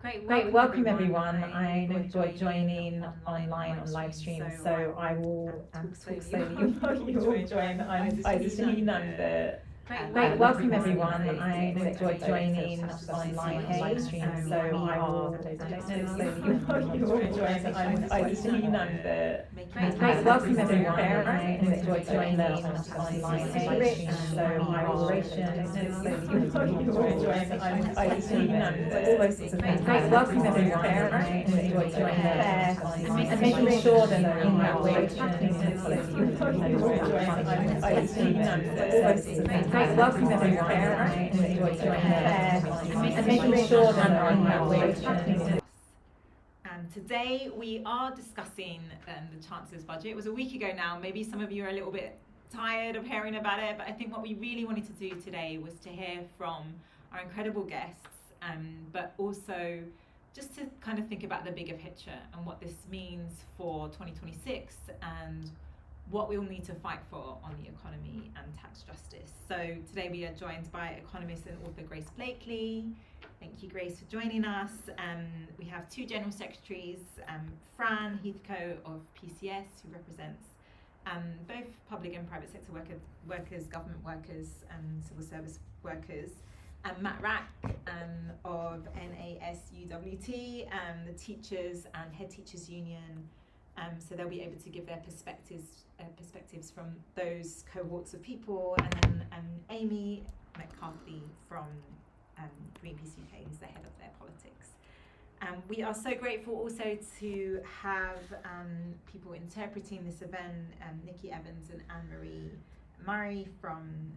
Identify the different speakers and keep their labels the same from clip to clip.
Speaker 1: Great, welcome everyone. I enjoyed joining online on live stream, so I will talk slowly while you all join. I'm Faiza, Shaheen, I'm the Great, welcome everyone. I enjoyed joining online on live stream, so I will talk slowly while you all join. I'm Faiza, Shaheen, I'm the Great, welcome everyone. I enjoyed joining online on live stream, so I will talk slowly while you all join. I'm Faiza, Shaheen, I'm the Great, welcome everyone. I enjoyed joining and making sure that we're tracking slowly while you all join. I'm Faiza, Shaheen, I'm the Great, welcome everyone. I enjoyed joining and making sure that we're tracking.
Speaker 2: Today we are discussing the Chancellor's budget. It was a week ago now. Maybe some of you are a little bit tired of hearing about it, but I think what we really wanted to do today was to hear from our incredible guests, but also just to kind of think about the bigger picture and what this means for 2026 and what we will need to fight for on the economy and tax justice. So today we are joined by economist and author Grace Blakeley. Thank you, Grace, for joining us. We have two General Secretaries, Fran Heathcote of PCS, who represents both public and private sector workers, government workers, and civil service workers, and Wrack of NASUWT, the teachers and head teachers union. So they'll be able to give their perspectives from those cohorts of people, and then Amy McCarthy from Greenpeace UK, who's the head of their politics. We are so grateful also to have people interpreting this event, Nikki Evans and Anne-Marie Murray from,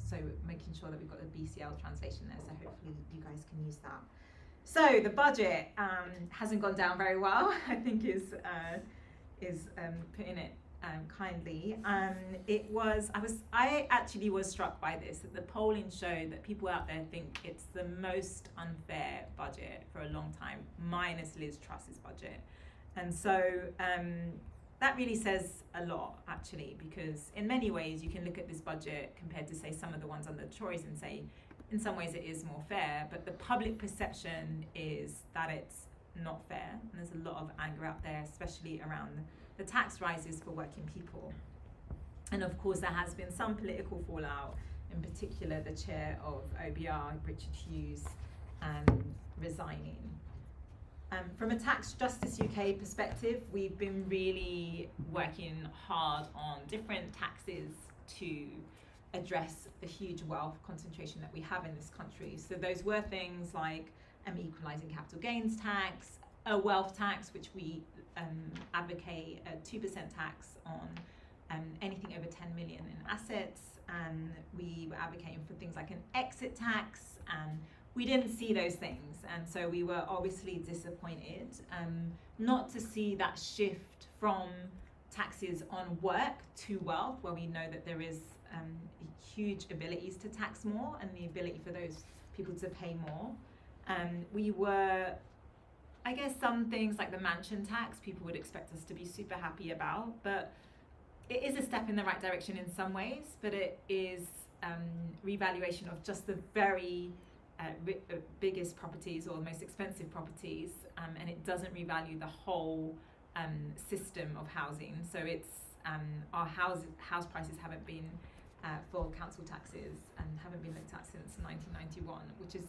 Speaker 2: so making sure that we've got the BCL translation there, so hopefully you guys can use that. So the budget hasn't gone down very well, I think is putting it kindly. I actually was struck by this, that the polling showed that people out there think it's the most unfair budget for a long time, minus Liz Truss's budget. And so that really says a lot, actually, because in many ways you can look at this budget compared to, say, some of the ones under the Tories and say, in some ways it is more fair, but the public perception is that it's not fair. And there's a lot of anger out there, especially around the tax rises for working people. And of course there has been some political fallout, in particular the chair of OBR, Richard Hughes, resigning. From a Tax Justice UK perspective, we've been really working hard on different taxes to address the huge wealth concentration that we have in this country. So those were things like equalising capital gains tax, a wealth tax, which we advocate a 2% tax on anything over 10 million in assets, and we were advocating for things like an exit tax, and we didn't see those things, and so we were obviously disappointed not to see that shift from taxes on work to wealth, where we know that there is huge abilities to tax more and the ability for those people to pay more. We were, I guess, some things like the mansion tax, people would expect us to be super happy about, but it is a step in the right direction in some ways, but it is revaluation of just the very biggest properties or the most expensive properties, and it doesn't revalue the whole system of housing. So it's our house prices haven't been for council taxes and haven't been looked at since 1991, which is,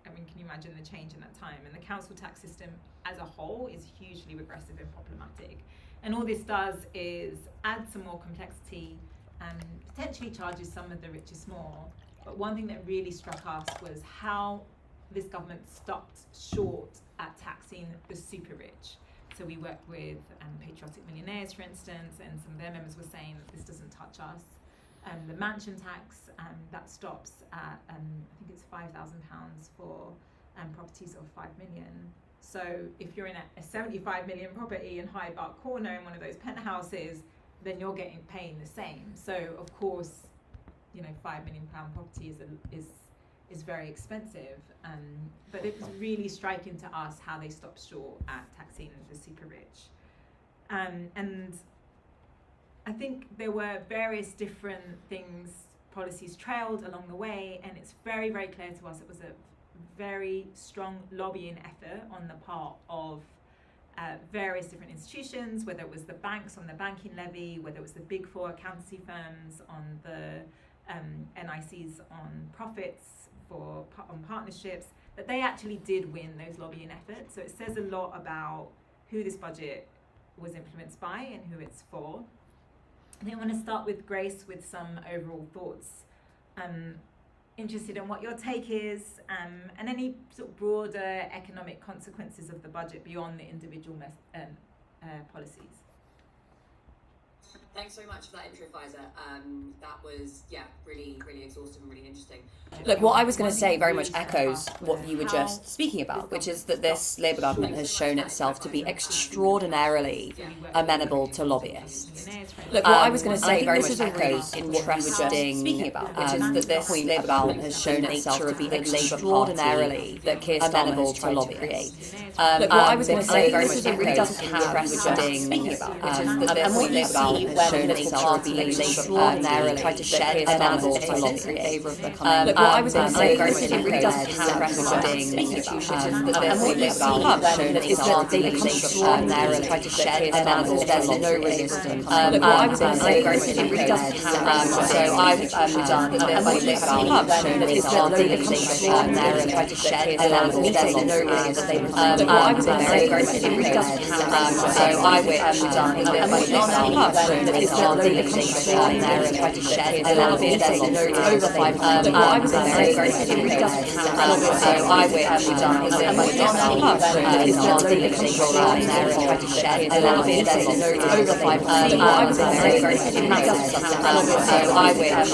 Speaker 2: I mean, can you imagine the change in that time? And the council tax system as a whole is hugely regressive and problematic. And all this does is add some more complexity and potentially charges some of the richest more. But one thing that really struck us was how this government stopped short at taxing the super rich. So we work with patriotic millionaires, for instance, and some of their members were saying that this doesn't touch us. The mansion tax, that stops at, I think it's £5,000 for properties of 5 million. So if you're in a 75 million property in Hyde Park Corner in one of those penthouses, then you're paying the same. So of course, you know, £5 million property is very expensive. But it was really striking to us how they stopped short at taxing the super rich. And I think there were various different things, policies trailed along the way, and it's very, very clear to us it was very strong lobbying effort on the part of various different institutions, whether it was the banks on the banking levy, whether it was the big four accountancy firms on the NICs on profits on partnerships, that they actually did win those lobbying efforts. So it says a lot about who this budget was influenced by and who it's for. I think I want to start with Grace with some overall thoughts. Interested in what your take is, and any sort of broader economic consequences of the budget beyond the individual policies.
Speaker 3: Thanks so much for that intro, Faiza. That was, really, really exhaustive and really interesting.
Speaker 4: Look, what I was going to say very much echoes what you were just speaking about, which is that this Labour government has shown itself to be extraordinarily amenable to lobbyists. Look, what I was going to say very much echoes in what you were just speaking about, which is that this Labour government has shown itself to be extraordinarily amenable to lobbyists. Look, what I was going to say very much echoes in what you were just speaking about, which is that this Labour government has shown itself to be extraordinarily tried to shed amenable to lobbyists in favour of becoming. Look, what I was going to say very much echoes in what you were just speaking about, which is that this Labour government has shown itself to be extraordinarily tried to shed amenable to lobbyists. No resistance. Look, what I was going to say very much echoes. So I've done that this Labour government has shown itself to be extraordinarily tried to shed amenable to lobbyists. No resistance. Look, what I was going to say very much echoes. So I've done that this Labour government has shown itself to be extraordinarily tried to shed amenable to lobbyists. Over 500. What I was going to say very much echoes. So I've done that this Labour government has shown itself to be extraordinarily tried to shed amenable to lobbyists. Over 500. What I was going to say very much echoes. So I've done that this Labour government has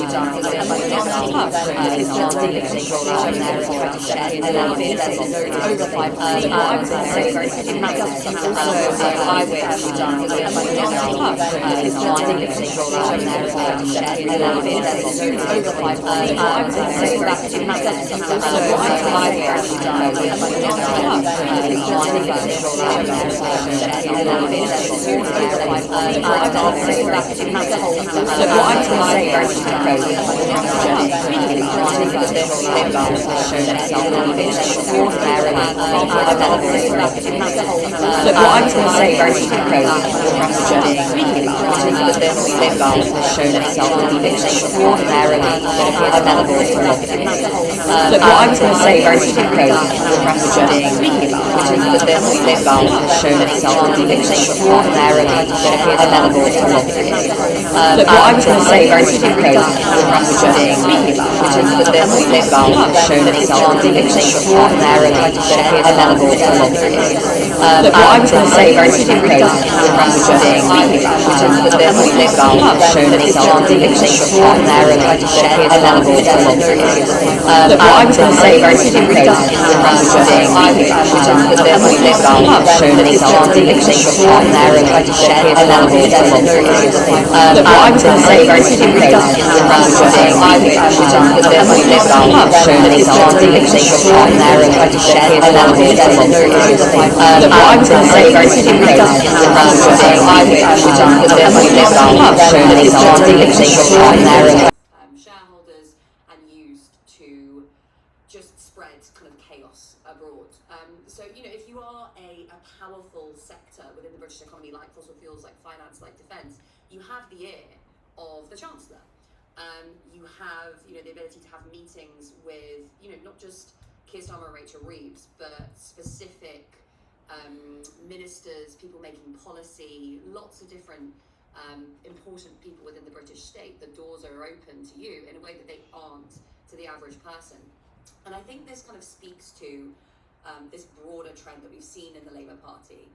Speaker 4: shown itself to be extraordinarily tried to shed amenable to lobbyists. Over 500. What I was going to say very much echoes. So I've done that this Labour government has shown itself to be extraordinarily tried to shed amenable to lobbyists. Over 500. What I was going to say very much echoes. So I've done that this Labour government has shown itself to be extraordinarily tried to shed amenable to lobbyists. Over 500. What I was going to say very much echoes. So what I was going to say very much echoes. This Labour government has shown itself to be extraordinarily amenable to lobbyists. Look, what I was going to say very much echoes. Speaking about that this Labour government has shown itself to be extraordinarily amenable to lobbyists. Look, what I was going to say very much echoes. Speaking about that this Labour government has shown itself to be extraordinarily amenable to lobbyists. Look, what I was going to say very much echoes. Speaking about that this Labour government has shown itself to be extraordinarily amenable to lobbyists. Look, what I was going to say very much echoes. Speaking about that this Labour government has shown itself to be extraordinarily amenable to lobbyists. Look, what I was going to say very much echoes. Speaking about that this Labour government has shown itself to be extraordinarily amenable to lobbyists. Look, what I was going to say very much echoes. Speaking about that this Labour government has shown itself to be extraordinarily amenable to lobbyists. Look, what I was going to say very much echoes. Speaking about that this Labour government has shown itself to be extraordinarily.
Speaker 3: Shareholders and used to just spread kind of chaos abroad. So, if you are a powerful sector within the British economy, like fossil fuels, like finance, like defence, you have the ear of the Chancellor. You have, the ability to have meetings with, not just Keir Starmer and Rachel Reeves, but specific ministers, people making policy, lots of different important people within the British state. The doors are open to you in a way that they aren't to the average person. And I think this kind of speaks to this broader trend that we've seen in the Labour Party,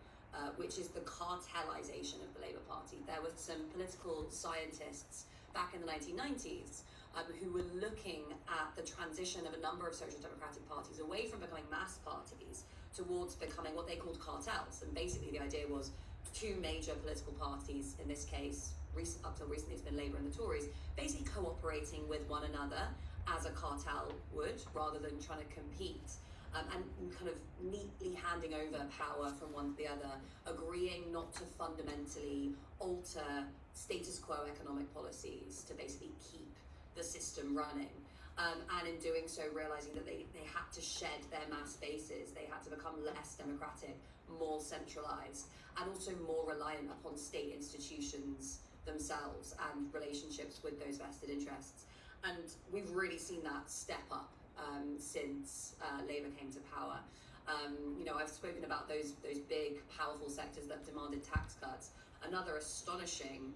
Speaker 3: which is the cartelisation of the Labour Party. There were some political scientists back in the 1990s who were looking at the transition of a number of social democratic parties away from becoming mass parties towards becoming what they called cartels. And basically the idea was two major political parties, in this case, up till recently it's been Labour and the Tories, basically cooperating with one another as a cartel would, rather than trying to compete. And kind of neatly handing over power from one to the other, agreeing not to fundamentally alter status quo economic policies to basically keep the system running. and in doing so realising that they had to shed their mass bases, they had to become less democratic, more centralised, and also more reliant upon state institutions themselves and relationships with those vested interests. And we've really seen that step up since Labour came to power. You know, I've spoken about those big, powerful sectors that demanded tax cuts. Another astonishing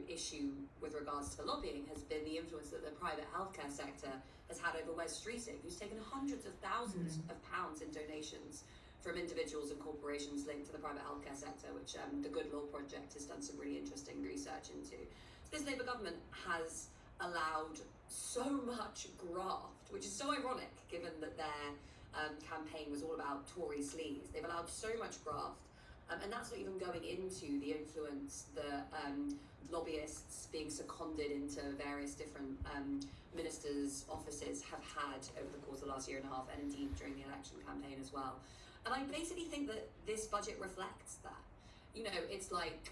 Speaker 3: issue with regards to lobbying has been the influence that the private healthcare sector has had over Wes Streeting, who's taken hundreds of thousands of pounds in donations from individuals and corporations linked to the private healthcare sector, which the Good Law Project has done some really interesting research into. So this Labour government has allowed so much graft, which is so ironic given that their campaign was all about Tory sleaze. They've allowed so much graft, and that's not even going into the influence that lobbyists being seconded into various different ministers' offices have had over the course of the last year and a half, and indeed during the election campaign as well. And I basically think that this budget reflects that. You know, it's like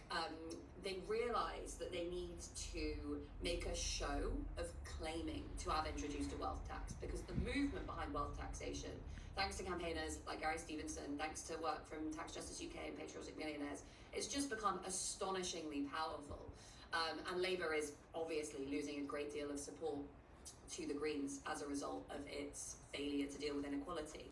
Speaker 3: they realise that they need to make a show of claiming to have introduced a wealth tax, because the movement behind wealth taxation, thanks to campaigners like Gary Stevenson, thanks to work from Tax Justice UK and Patriotic Millionaires, it's just become astonishingly powerful. And Labour is obviously losing a great deal of support to the Greens as a result of its failure to deal with inequality.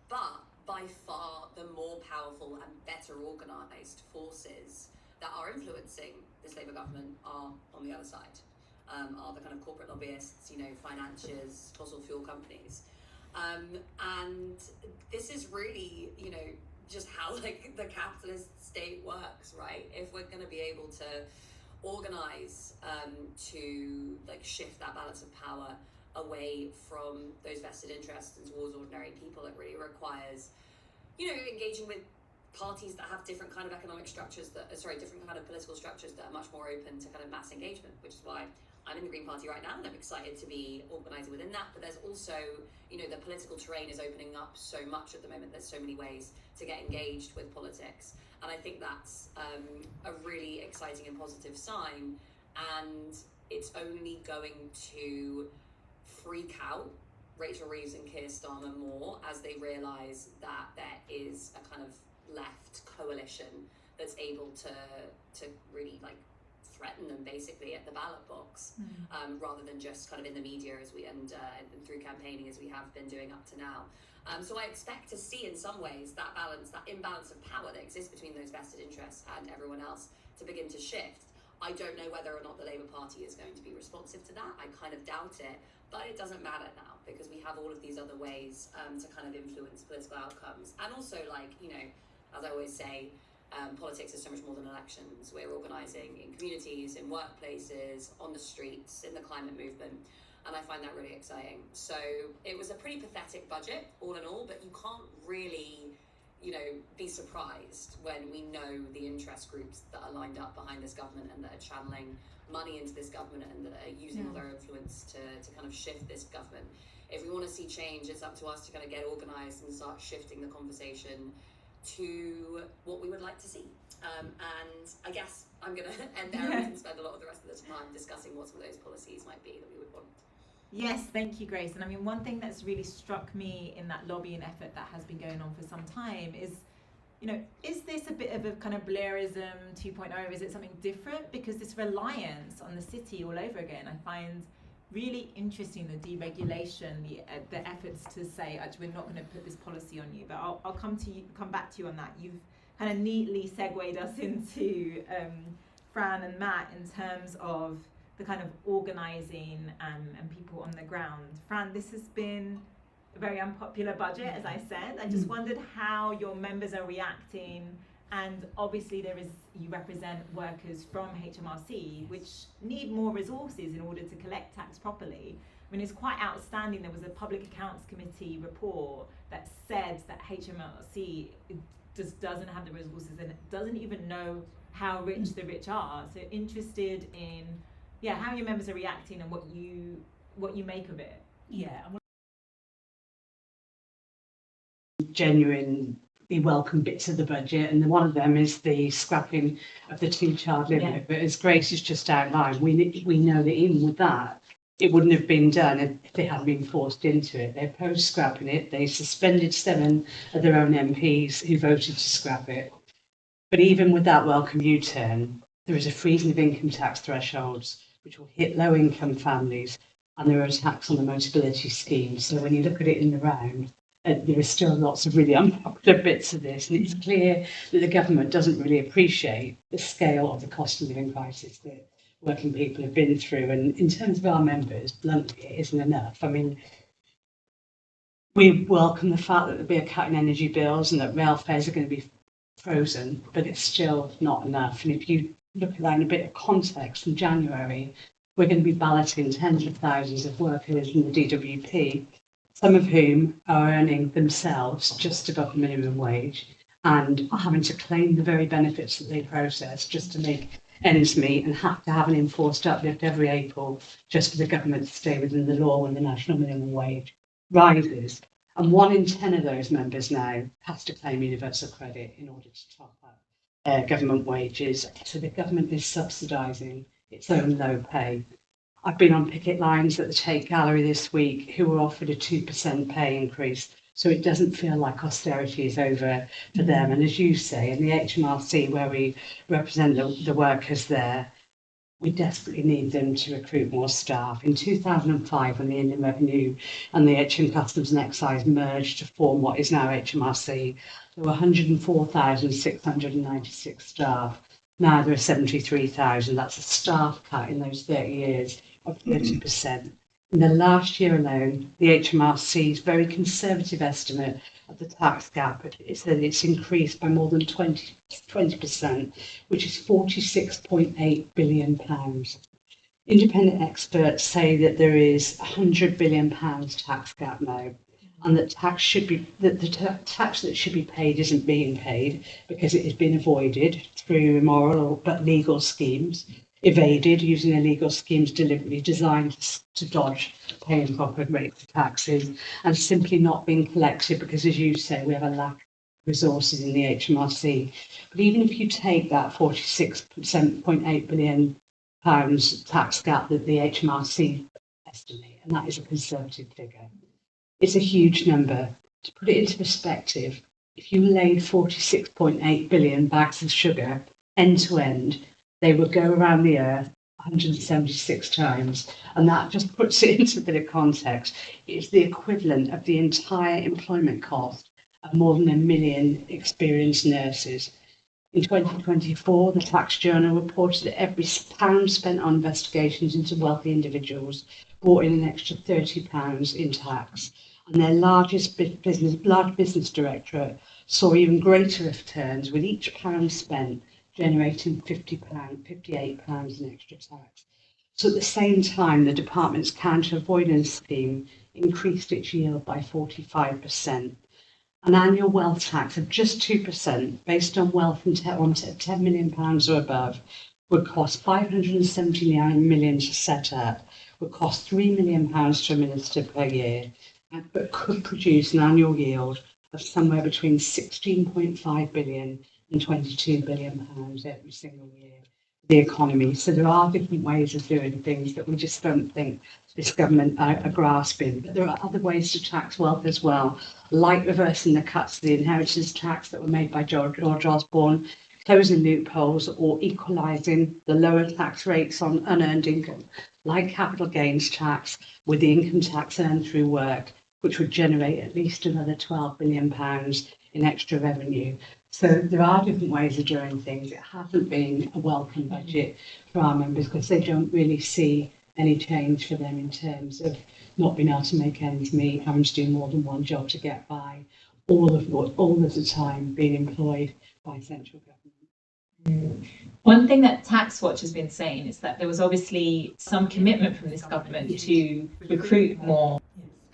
Speaker 3: But by far the more powerful and better organised forces that are influencing this Labour government are on the other side, are the kind of corporate lobbyists, you know, financiers, fossil fuel companies. And this is really, you know, just how like the capitalist state works, right? If we're going to be able to organise to like shift that balance of power away from those vested interests and towards ordinary people, it really requires, you know, engaging with parties that have different kind of economic structures different kind of political structures that are much more open to kind of mass engagement, which is why I'm in the Green Party right now and I'm excited to be organising within that. But there's also, you know, the political terrain is opening up so much at the moment. There's so many ways to get engaged with politics. And I think that's a really exciting and positive sign. And it's only going to freak out Rachel Reeves and Keir Starmer more as they realise that there is a kind of left coalition that's able to really like threaten them basically at the ballot box, rather than just kind of in the media as we and through campaigning as we have been doing up to now. So I expect to see in some ways that imbalance of power that exists between those vested interests and everyone else to begin to shift. I don't know whether or not the Labour Party is going to be responsive to that. I kind of doubt it, but it doesn't matter now because we have all of these other ways to kind of influence political outcomes. And also, like, you know, as I always say, politics is so much more than elections. We're organising in communities, in workplaces, on the streets, in the climate movement, and I find that really exciting. So it was a pretty pathetic budget, all in all, but you can't really, you know, be surprised when we know the interest groups that are lined up behind this government and that are channeling money into this government and that are using all their influence to kind of shift this government. If we want to see change, it's up to us to kind of get organised and start shifting the conversation to what we would like to see. And I guess I'm going to end there and spend a lot of the rest of the time discussing what some of those policies might be that we would want.
Speaker 1: Yes, thank you, Grace. And I mean, one thing that's really struck me in that lobbying effort that has been going on for some time is, you know, is this a bit of a kind of Blairism 2.0? Is it something different? Because this reliance on the city all over again, I find really interesting, the deregulation, the efforts to say, actually, we're not going to put this policy on you. But I'll come back to you on that. You've kind of neatly segued us into Fran and Matt in terms of the kind of organising and people on the ground. Fran, this has been a very unpopular budget, as I said. I just wondered how your members are reacting. And obviously you represent workers from HMRC, which need more resources in order to collect tax properly. I mean, it's quite outstanding. There was a Public Accounts Committee report that said that HMRC just doesn't have the resources and doesn't even know how rich the rich are. So interested in, how your members are reacting and what you make of it.
Speaker 5: Yeah. Genuine welcome bits of the budget, and one of them is the scrapping of the 2-child limit. But as Grace has just outlined, we know that even with that, it wouldn't have been done if they hadn't been forced into it. They opposed scrapping it. They suspended 7 of their own MPs who voted to scrap it. But even with that welcome U-turn, there is a freezing of income tax thresholds, which will hit low-income families, and there are attacks on the Motability scheme. So when you look at it in the round, there are still lots of really unpopular bits of this, and it's clear that the government doesn't really appreciate the scale of the cost of living crisis that working people have been through. And in terms of our members, bluntly, it isn't enough. I mean, we welcome the fact that there'll be a cut in energy bills and that rail fares are going to be frozen, but it's still not enough. And if you look at that in a bit of context, in January, we're going to be balloting tens of thousands of workers in the DWP, some of whom are earning themselves just above the minimum wage and are having to claim the very benefits that they process just to make ends meet, and have to have an enforced uplift every April just for the government to stay within the law when the national minimum wage rises. And 1 in 10 of those members now has to claim universal credit in order to top up government wages. So the government is subsidising its own low pay. I've been on picket lines at the Tate Gallery this week who were offered a 2% pay increase. So it doesn't feel like austerity is over for them. And as you say, in the HMRC, where we represent the workers there, we desperately need them to recruit more staff. In 2005, when the Indian Revenue and the HM Customs and Excise merged to form what is now HMRC, there were 104,696 staff. Now there are 73,000. That's a staff cut in those 30 years of 30%. In the last year alone, the HMRC's very conservative estimate of the tax gap is that it's increased by more than 20%, which is £46.8 billion. Independent experts say that there is £100 billion tax gap now, and that the tax that should be paid isn't being paid because it has been avoided through immoral but legal schemes, evaded using illegal schemes deliberately designed to dodge paying proper rates of taxes, and simply not being collected because, as you say, we have a lack of resources in the HMRC. But even if you take that £46.8 billion tax gap that the HMRC estimate, and that is a conservative figure, it's a huge number. To put it into perspective, if you laid 46.8 billion bags of sugar end to end, they would go around the earth 176 times. And that just puts it into a bit of context. It's the equivalent of the entire employment cost of more than 1 million experienced nurses. In 2024, the Tax Journal reported that every pound spent on investigations into wealthy individuals brought in an extra £30 in tax. And their large business directorate saw even greater returns, with each pound spent generating £58 in extra tax. So at the same time, the department's counter-avoidance scheme increased its yield by 45%. An annual wealth tax of just 2% based on wealth on £10 million or above would cost £579 million to set up, would cost £3 million to administer per year, but could produce an annual yield of somewhere between 16.5 billion and 22 billion pounds every single year for the economy. So there are different ways of doing things that we just don't think this government are grasping. But there are other ways to tax wealth as well, like reversing the cuts to the inheritance tax that were made by George Osborne, closing loopholes, or equalising the lower tax rates on unearned income, like capital gains tax with the income tax earned through work, which would generate at least another £12 billion in extra revenue. So there are different ways of doing things. It hasn't been a welcome budget for our members because they don't really see any change for them in terms of not being able to make ends meet, having to do more than one job to get by, all of the time being employed by central government.
Speaker 1: One thing that TaxWatch has been saying is that there was obviously some commitment from this government to recruit more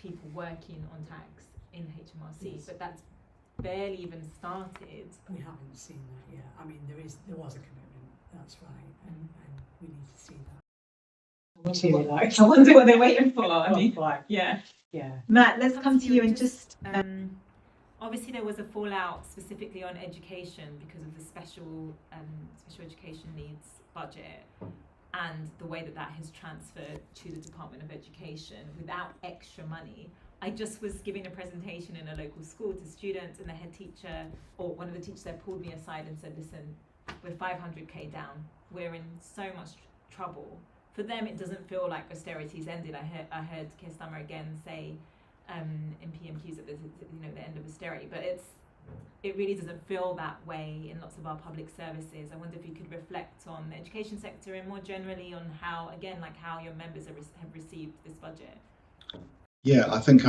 Speaker 2: people working on tax in HMRC, but that's barely even started.
Speaker 5: We haven't seen that yet. I mean, there was a commitment, that's right, and we need to see that.
Speaker 1: I wonder what they're waiting for. I mean,
Speaker 5: yeah.
Speaker 1: Matt, let's come to you and just.
Speaker 2: Obviously, there was a fallout specifically on education because of the special education needs budget, and the way that that has transferred to the Department of Education without extra money. I just was giving a presentation in a local school to students, and the head teacher, or one of the teachers there, pulled me aside and said, listen, we're 500k down. We're in so much trouble. For them, it doesn't feel like austerity's ended. I heard Keir Starmer again say in PMQs that there's the end of austerity, but it really doesn't feel that way in lots of our public services. I wonder if you could reflect on the education sector and more generally on how your members have received this budget.
Speaker 6: Yeah, I think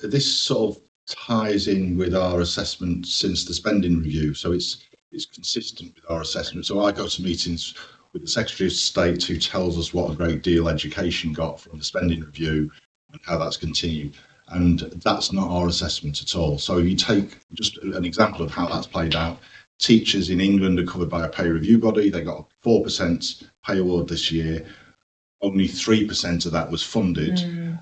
Speaker 6: this sort of ties in with our assessment since the spending review, so it's consistent with our assessment. So I go to meetings with the Secretary of State, who tells us what a great deal education got from the spending review and how that's continued. And that's not our assessment at all. So you take just an example of how that's played out. Teachers in England are covered by a pay review body. They got a 4% pay award this year. Only 3% of that was funded.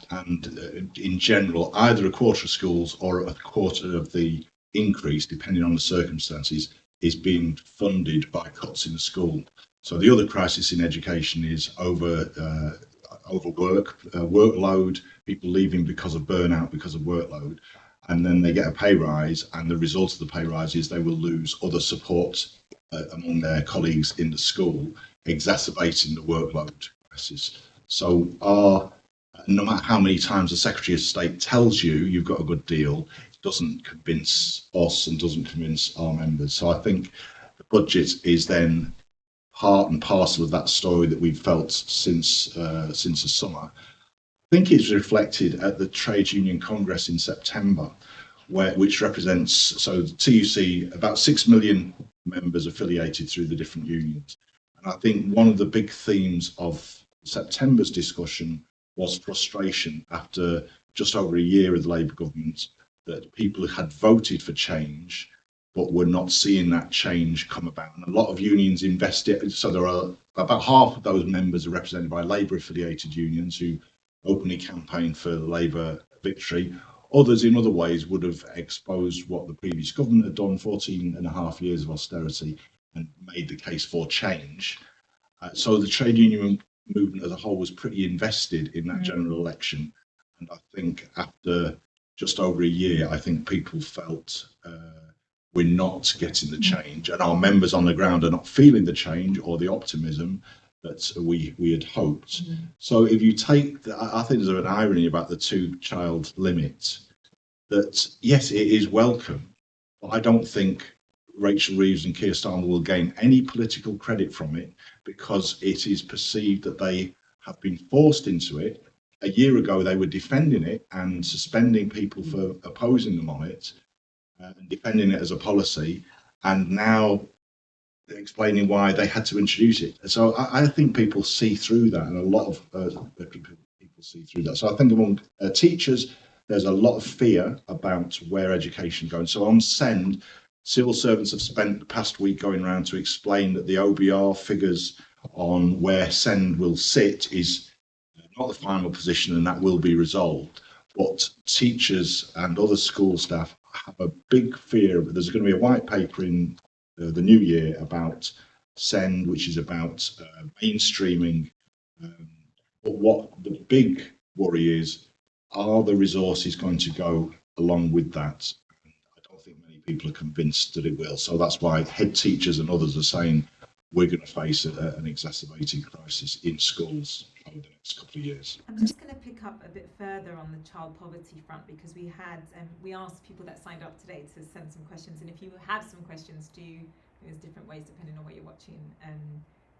Speaker 6: And in general, either a quarter of schools or a quarter of the increase, depending on the circumstances, is being funded by cuts in the school. So the other crisis in education is overwork, workload, people leaving because of burnout, because of workload, and then they get a pay rise, and the result of the pay rise is they will lose other support among their colleagues in the school, exacerbating the workload crisis. So no matter how many times the Secretary of State tells you you've got a good deal, it doesn't convince us and doesn't convince our members. So I think the budget is then part and parcel of that story that we've felt since the summer. I think it's reflected at the Trade Union Congress in September, which represents, so TUC, about 6 million members affiliated through the different unions. And I think one of the big themes of September's discussion was frustration after just over a year of the Labour government, that people had voted for change but were not seeing that change come about. And a lot of unions invested, so there are about half of those members are represented by Labour affiliated unions who openly campaigned for Labour victory. Others in other ways would have exposed what the previous government had done, 14 and a half years of austerity, and made the case for change. So the trade union movement as a whole was pretty invested in that general election. And I think after just over a year, I think people felt we're not getting the change, and our members on the ground are not feeling the change or the optimism that we had hoped. So if you take, I think there's an irony about the 2-child limit, that yes, it is welcome, but I don't think Rachel Reeves and Keir Starmer will gain any political credit from it, because it is perceived that they have been forced into it. A year ago, they were defending it and suspending people for opposing them on it, and defending it as a policy, and now explaining why they had to introduce it. So I think people see through that, and a lot of people see through that. So I think among teachers, there's a lot of fear about where education is going. So on SEND, civil servants have spent the past week going around to explain that the OBR figures on where SEND will sit is not the final position, and that will be resolved. But teachers and other school staff have a big fear. There's going to be a white paper in the new year about SEND, which is about mainstreaming. But what the big worry is, are the resources going to go along with that? And I don't think many people are convinced that it will. So that's why head teachers and others are saying we're going to face an exacerbated crisis in schools over the next couple of years.
Speaker 2: I'm just going to pick up a bit further on the child poverty front, because we asked people that signed up today to send some questions, and if you have some questions, there's different ways depending on what you're watching,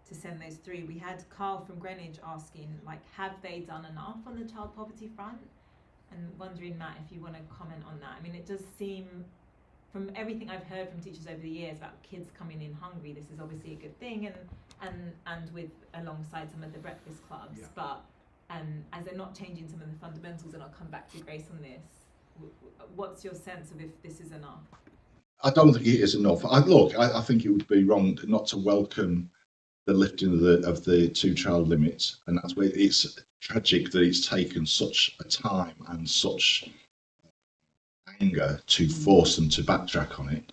Speaker 2: to send those through. We had Carl from Greenwich asking, have they done enough on the child poverty front? And wondering, Matt, if you want to comment on that. I mean, it does seem, from everything I've heard from teachers over the years about kids coming in hungry, this is obviously a good thing, and with alongside some of the breakfast clubs, but as they're not changing some of the fundamentals, and I'll come back to Grace on this, what's your sense of if this is enough?
Speaker 6: I don't think it is enough. I think it would be wrong not to welcome the lifting of the 2-child limit, and that's where it's tragic that it's taken such a time and such anger to force them to backtrack on it.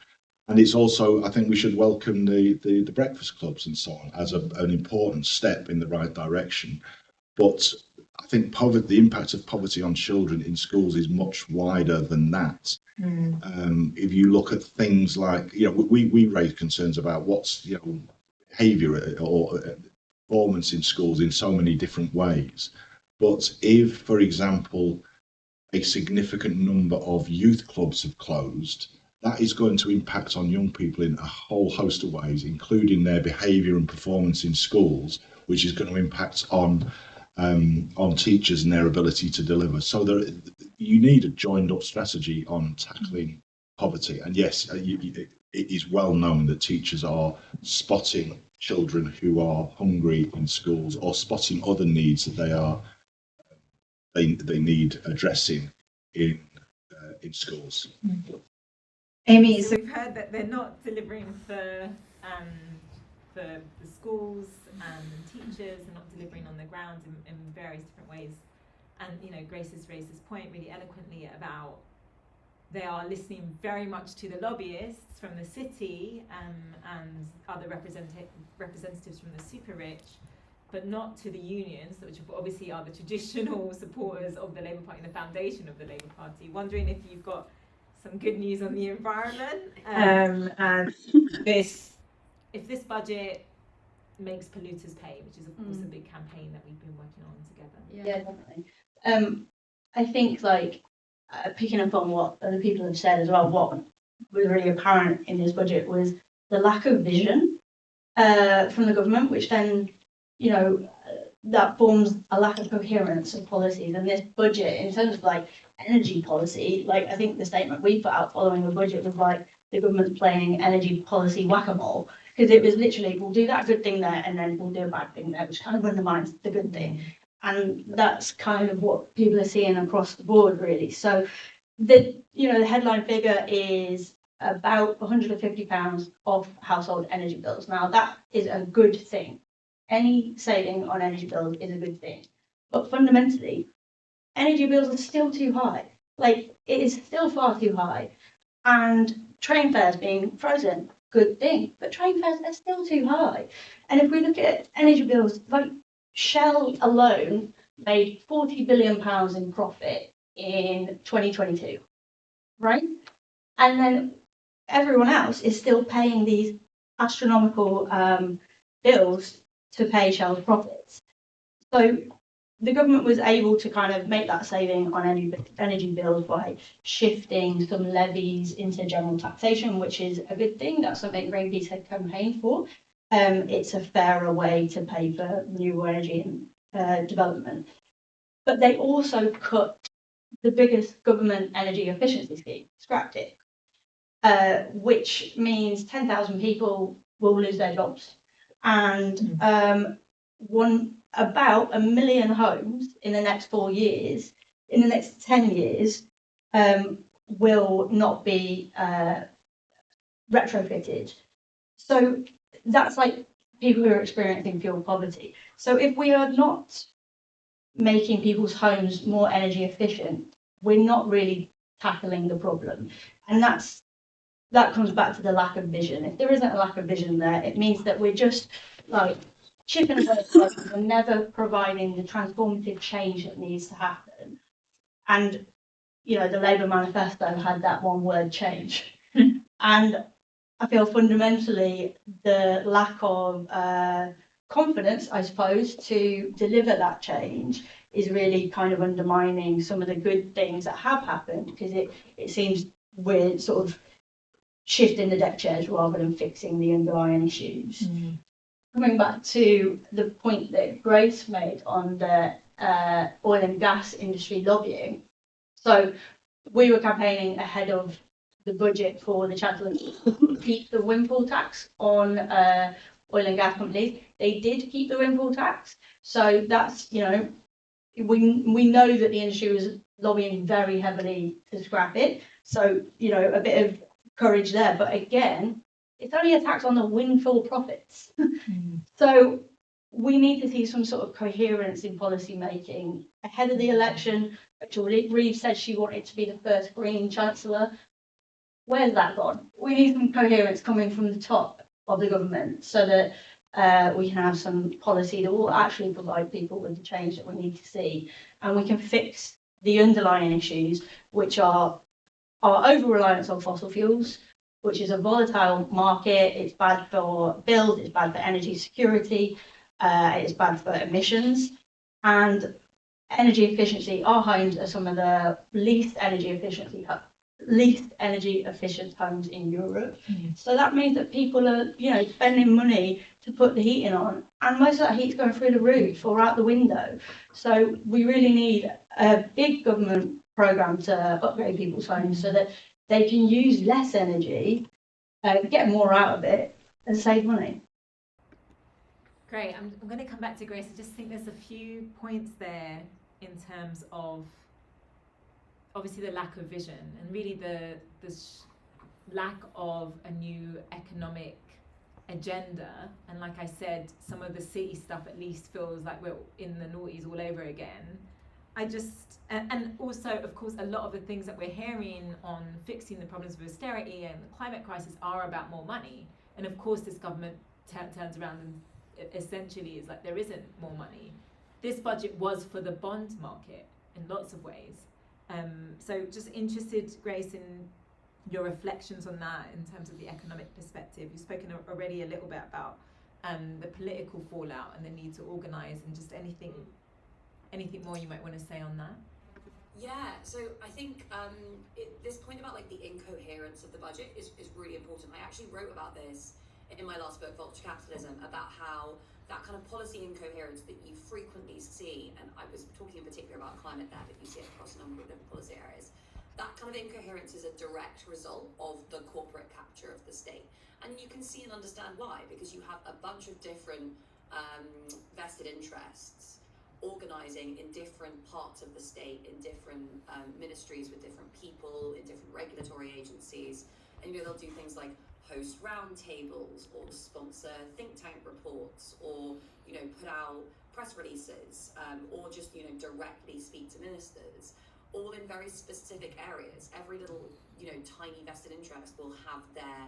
Speaker 6: And it's also, I think we should welcome the breakfast clubs and so on as an important step in the right direction. But I think the impact of poverty on children in schools is much wider than that. If you look at things like, we raise concerns about what's, behaviour or performance in schools in so many different ways. But if, for example, a significant number of youth clubs have closed, that is going to impact on young people in a whole host of ways, including their behaviour and performance in schools, which is going to impact on teachers and their ability to deliver. So you need a joined up strategy on tackling poverty. And yes, it is well known that teachers are spotting children who are hungry in schools or spotting other needs that they need addressing in schools.
Speaker 1: Amy,
Speaker 2: so we've heard that they're not delivering for the schools and teachers, and not delivering on the ground in various different ways. And Grace has raised this point really eloquently about they are listening very much to the lobbyists from the city and other representatives from the super rich, but not to the unions, which obviously are the traditional supporters of the Labour Party and the foundation of the Labour Party. Wondering if you've got some good news on the environment.
Speaker 1: and
Speaker 2: if this budget makes polluters pay, which is of course a big campaign that we've been working on together.
Speaker 7: Yeah, definitely. I think picking up on what other people have said as well, what was really apparent in this budget was the lack of vision from the government, which then, that forms a lack of coherence of policies. And this budget, in terms of energy policy, I think the statement we put out following the budget was the government's playing energy policy whack-a-mole, because it was literally, we'll do that good thing there and then we'll do a bad thing there, which kind of undermines the good thing. And that's kind of what people are seeing across the board, really. So the headline figure is about £150 off household energy bills. Now that is a good thing. Any saving on energy bills is a good thing. But fundamentally, energy bills are still too high. It is still far too high. And train fares being frozen, good thing. But train fares are still too high. And if we look at energy bills, Shell alone made £40 billion in profit in 2022, right? And then everyone else is still paying these astronomical bills to pay Shell's profits. So the government was able to kind of make that saving on energy bills by shifting some levies into general taxation, which is a good thing. That's something Greenpeace had campaigned for. It's a fairer way to pay for renewable energy and development. But they also cut the biggest government energy efficiency scheme, scrapped it, which means 10,000 people will lose their jobs. And about 1 million homes in the next 4 years, in the next 10 years, will not be retrofitted. So that's people who are experiencing fuel poverty. So if we are not making people's homes more energy efficient, we're not really tackling the problem. And that comes back to the lack of vision. If there isn't a lack of vision there, it means that we're just chipping away at and never providing the transformative change that needs to happen. And the Labour manifesto had that one word, change. And I feel fundamentally the lack of confidence, I suppose, to deliver that change is really kind of undermining some of the good things that have happened, because it seems we're sort of shifting the deck chairs rather than fixing the underlying issues. Coming back to the point that Grace made on the oil and gas industry lobbying. So we were campaigning ahead of the budget for the Chancellor to keep the windfall tax on oil and gas companies. They did keep the windfall tax. So that's, we know that the industry was lobbying very heavily to scrap it. So, a bit of courage there. But again, it's only a tax on the windfall profits. So we need to see some sort of coherence in policy making. Ahead of the election, Rachel Reeves said she wanted to be the first Green Chancellor. Where's that gone? We need some coherence coming from the top of the government so that we can have some policy that will actually provide people with the change that we need to see, and we can fix the underlying issues, which are our over-reliance on fossil fuels, which is a volatile market. It's bad for bills, it's bad for energy security, it's bad for emissions, and energy efficiency. Our homes are some of the least energy efficient homes in Europe. So that means that people are, spending money to put the heating on, and most of that heat's going through the roof or out the window. So we really need a big government programme to upgrade people's homes so that they can use less energy, get more out of it, and save money.
Speaker 2: Great. I'm going to come back to Grace. I just think there's a few points there in terms of obviously the lack of vision and really the lack of a new economic agenda. And like I said, some of the city stuff at least feels like we're in the noughties all over again. And also, of course, a lot of the things that we're hearing on fixing the problems of austerity and the climate crisis are about more money. And of course, this government turns around and essentially is like, there isn't more money. This budget was for the bond market in lots of ways. So just interested, Grace, in your reflections on that in terms of the economic perspective. You've spoken already a little bit about the political fallout and the need to organise, and just anything more you might want to say on that?
Speaker 3: Yeah, so I think this point about like the incoherence of the budget is really important. I actually wrote about this in my last book, Vulture Capitalism, about how that kind of policy incoherence that you frequently see, and I was talking in particular about climate there, but you see it across a number of different policy areas, that kind of incoherence is a direct result of the corporate capture of the state. And you can see and understand why, because you have a bunch of different vested interests organising in different parts of the state, in different ministries with different people, in different regulatory agencies. And they'll do things like host roundtables or sponsor think tank reports, or put out press releases, or just directly speak to ministers, all in very specific areas. Every little tiny vested interest will have their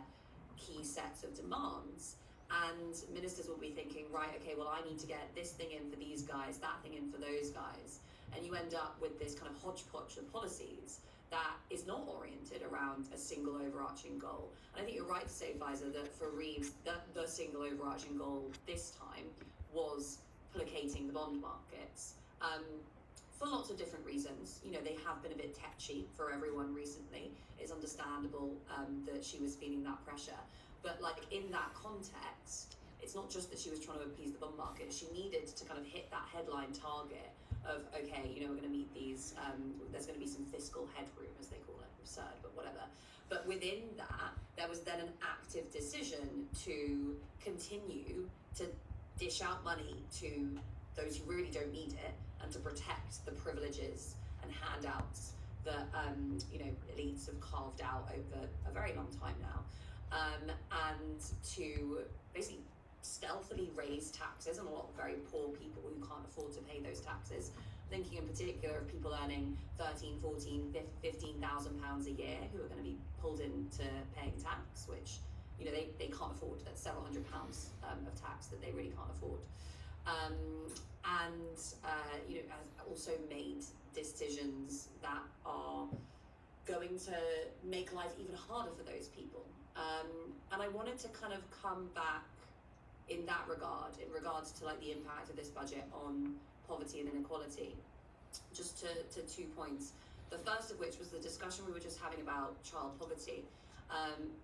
Speaker 3: key sets of demands, and ministers will be thinking, right, okay, well, I need to get this thing in for these guys, that thing in for those guys, and you end up with this kind of hodgepodge of policies that is not oriented around a single overarching goal. And I think you're right to say, Faiza, that for Reeves, the single overarching goal this time was placating the bond markets. For lots of different reasons. They have been a bit tetchy for everyone recently. It's understandable that she was feeling that pressure. But like in that context, it's not just that she was trying to appease the bond market. She needed to kind of hit that headline target of, okay, we're going to meet these, there's going to be some fiscal headroom, as they call it, absurd, but whatever. But within that, there was then an active decision to continue to dish out money to those who really don't need it, and to protect the privileges and handouts that elites have carved out over a very long time now, and to basically stealthily raise taxes on a lot of very poor people who can't afford to pay those taxes. Thinking in particular of people earning 13, 14, 15,000 pounds a year who are going to be pulled into paying tax, which they can't afford. That's several £100 of tax that they really can't afford. Has also made decisions that are going to make life even harder for those people. And I wanted to kind of come back in that regard, in regards to like the impact of this budget on poverty and inequality, just to 2 points. The first of which was the discussion we were just having about child poverty.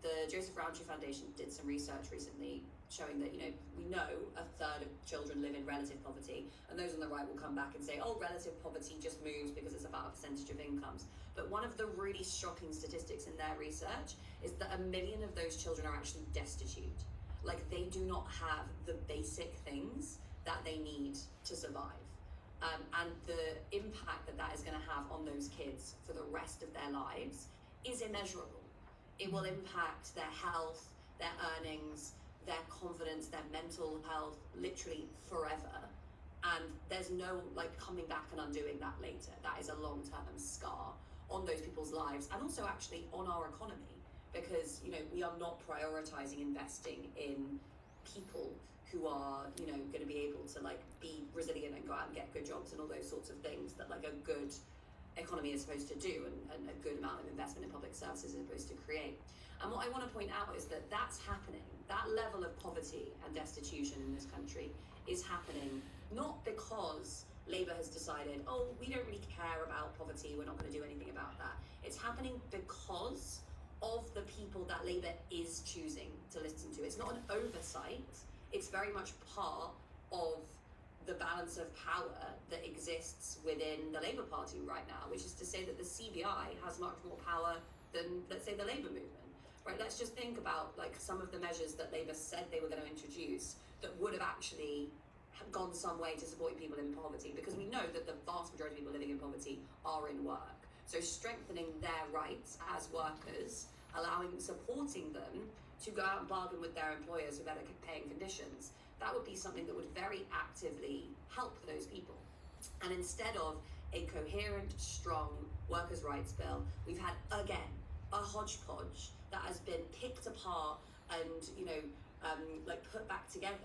Speaker 3: The Joseph Rowntree Foundation did some research recently showing that we know a third of children live in relative poverty, and those on the right will come back and say, oh, relative poverty just moves because it's about a percentage of incomes. But one of the really shocking statistics in their research is that 1 million of those children are actually destitute. Like, they do not have the basic things that they need to survive. And the impact that is going to have on those kids for the rest of their lives is immeasurable. It will impact their health, their earnings, their confidence, their mental health, literally forever. And there's no coming back and undoing that later. That is a long-term scar on those people's lives, and also actually on our economy, because, you know, we are not prioritising investing in people who are, you know, going to be able to like be resilient and go out and get good jobs and all those sorts of things that like a good economy is supposed to do, and a good amount of investment in public services is supposed to create. And what I want to point out is that that's happening. That level of poverty and destitution in this country is happening not because Labour has decided, oh, we don't really care about poverty, we're not going to do anything about that. It's happening because of the people that Labour is choosing to listen to. It's not an oversight, it's very much part of the balance of power that exists within the Labour Party right now, which is to say that the CBI has much more power than, let's say, the Labour movement, right? Let's just think about like some of the measures that Labour said they were going to introduce that would have actually gone some way to supporting people in poverty, because we know that the vast majority of people living in poverty are in work. So strengthening their rights as workers, supporting them to go out and bargain with their employers for better paying conditions, that would be something that would very actively help those people. And instead of a coherent, strong workers' rights bill, we've had, again, a hodgepodge that has been picked apart and, you know, like put back together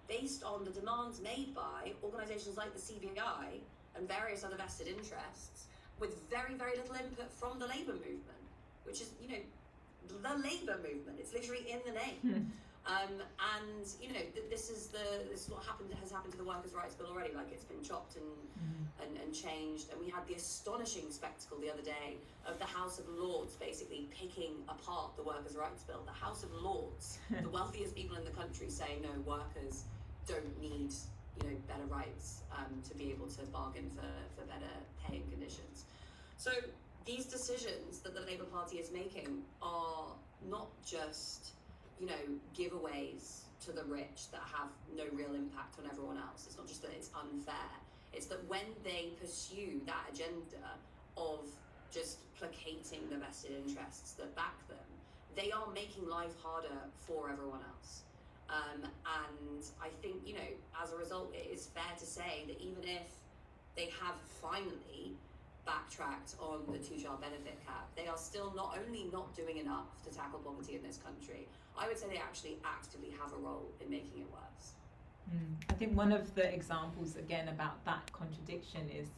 Speaker 3: based on the demands made by organisations like the CBI and various other vested interests, with very, very little input from the Labour movement, which is, you know, the Labour movement. It's literally in the name. And you know, this is what has happened to the workers' rights bill already. Like, it's been chopped and changed. And we had the astonishing spectacle the other day of the House of Lords basically picking apart the workers' rights bill. The House of Lords, the wealthiest people in the country, saying no, workers don't need, you know, better rights to be able to bargain for better pay and conditions. So these decisions that the Labour Party is making are not just, you know, giveaways to the rich that have no real impact on everyone else. It's not just that it's unfair. It's that when they pursue that agenda of just placating the vested interests that back them, they are making life harder for everyone else. And I think, you know, as a result, it is fair to say that even if they have finally backtracked on the two-child benefit cap, they are still not only not doing enough to tackle poverty in this country, I would say they actually actively have a role in making it worse.
Speaker 2: I think one of the examples, again, about that contradiction is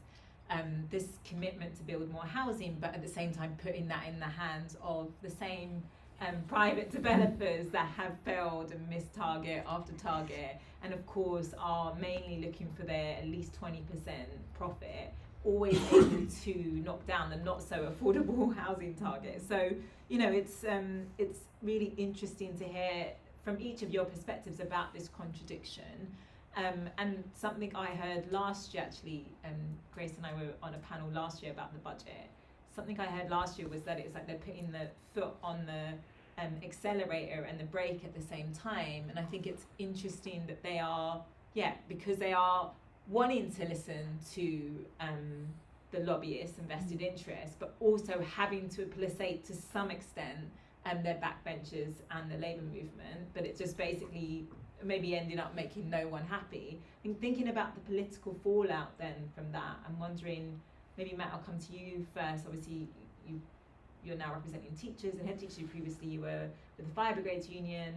Speaker 2: this commitment to build more housing, but at the same time putting that in the hands of the same private developers that have failed and missed target after target, and of course are mainly looking for their at least 20% profit, always able to knock down the not so affordable housing target. So, you know, it's really interesting to hear from each of your perspectives about this contradiction. And something I heard last year, actually, Grace and I were on a panel last year about the budget. Something I heard last year was that it's like they're putting the foot on the accelerator and the brake at the same time. And I think it's interesting that they are, because they are wanting to listen to the lobbyists and vested interests, but also having to placate to some extent their backbenchers and the Labour movement, but it just basically maybe ended up making no one happy. And thinking about the political fallout then from that, I'm wondering, maybe Matt, I'll come to you first. Obviously, you're now representing teachers and head teachers. Previously, you were with the Fire Brigades Union.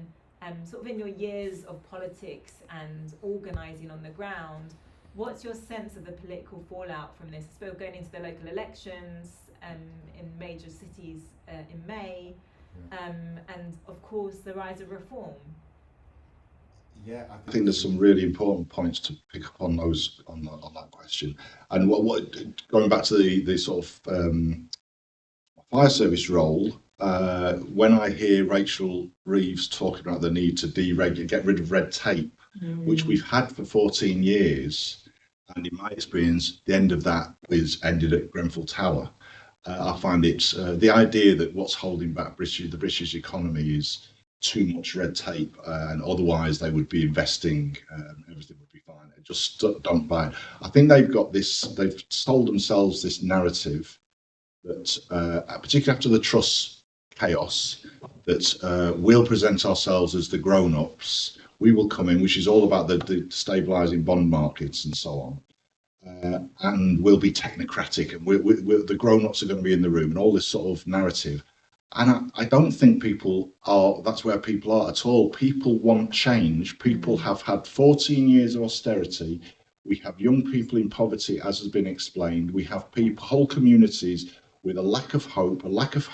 Speaker 2: Sort of in your years of politics and organising on the ground, what's your sense of the political fallout from this? I suppose going into the local elections in major cities in May, and of course the rise of reform.
Speaker 6: Yeah, I think there's some really important points to pick up on those on that question. And what going back to the sort of fire service role, when I hear Rachel Reeves talking about the need to get rid of red tape, which we've had for 14 years, and in my experience, the end of that ended at Grenfell Tower. I find it's the idea that what's holding back the British economy is too much red tape, and otherwise they would be investing, everything would be fine. I just don't buy it. I think they've sold themselves this narrative that, particularly after the Truss chaos, that we'll present ourselves as the grown-ups, we will come in, which is all about the stabilising bond markets and so on, and we'll be technocratic, and the grown-ups are going to be in the room, and all this sort of narrative. And I don't think that's where people are at all. People want change. People have had 14 years of austerity. We have young people in poverty, as has been explained. We have whole communities with a lack of hope, a lack of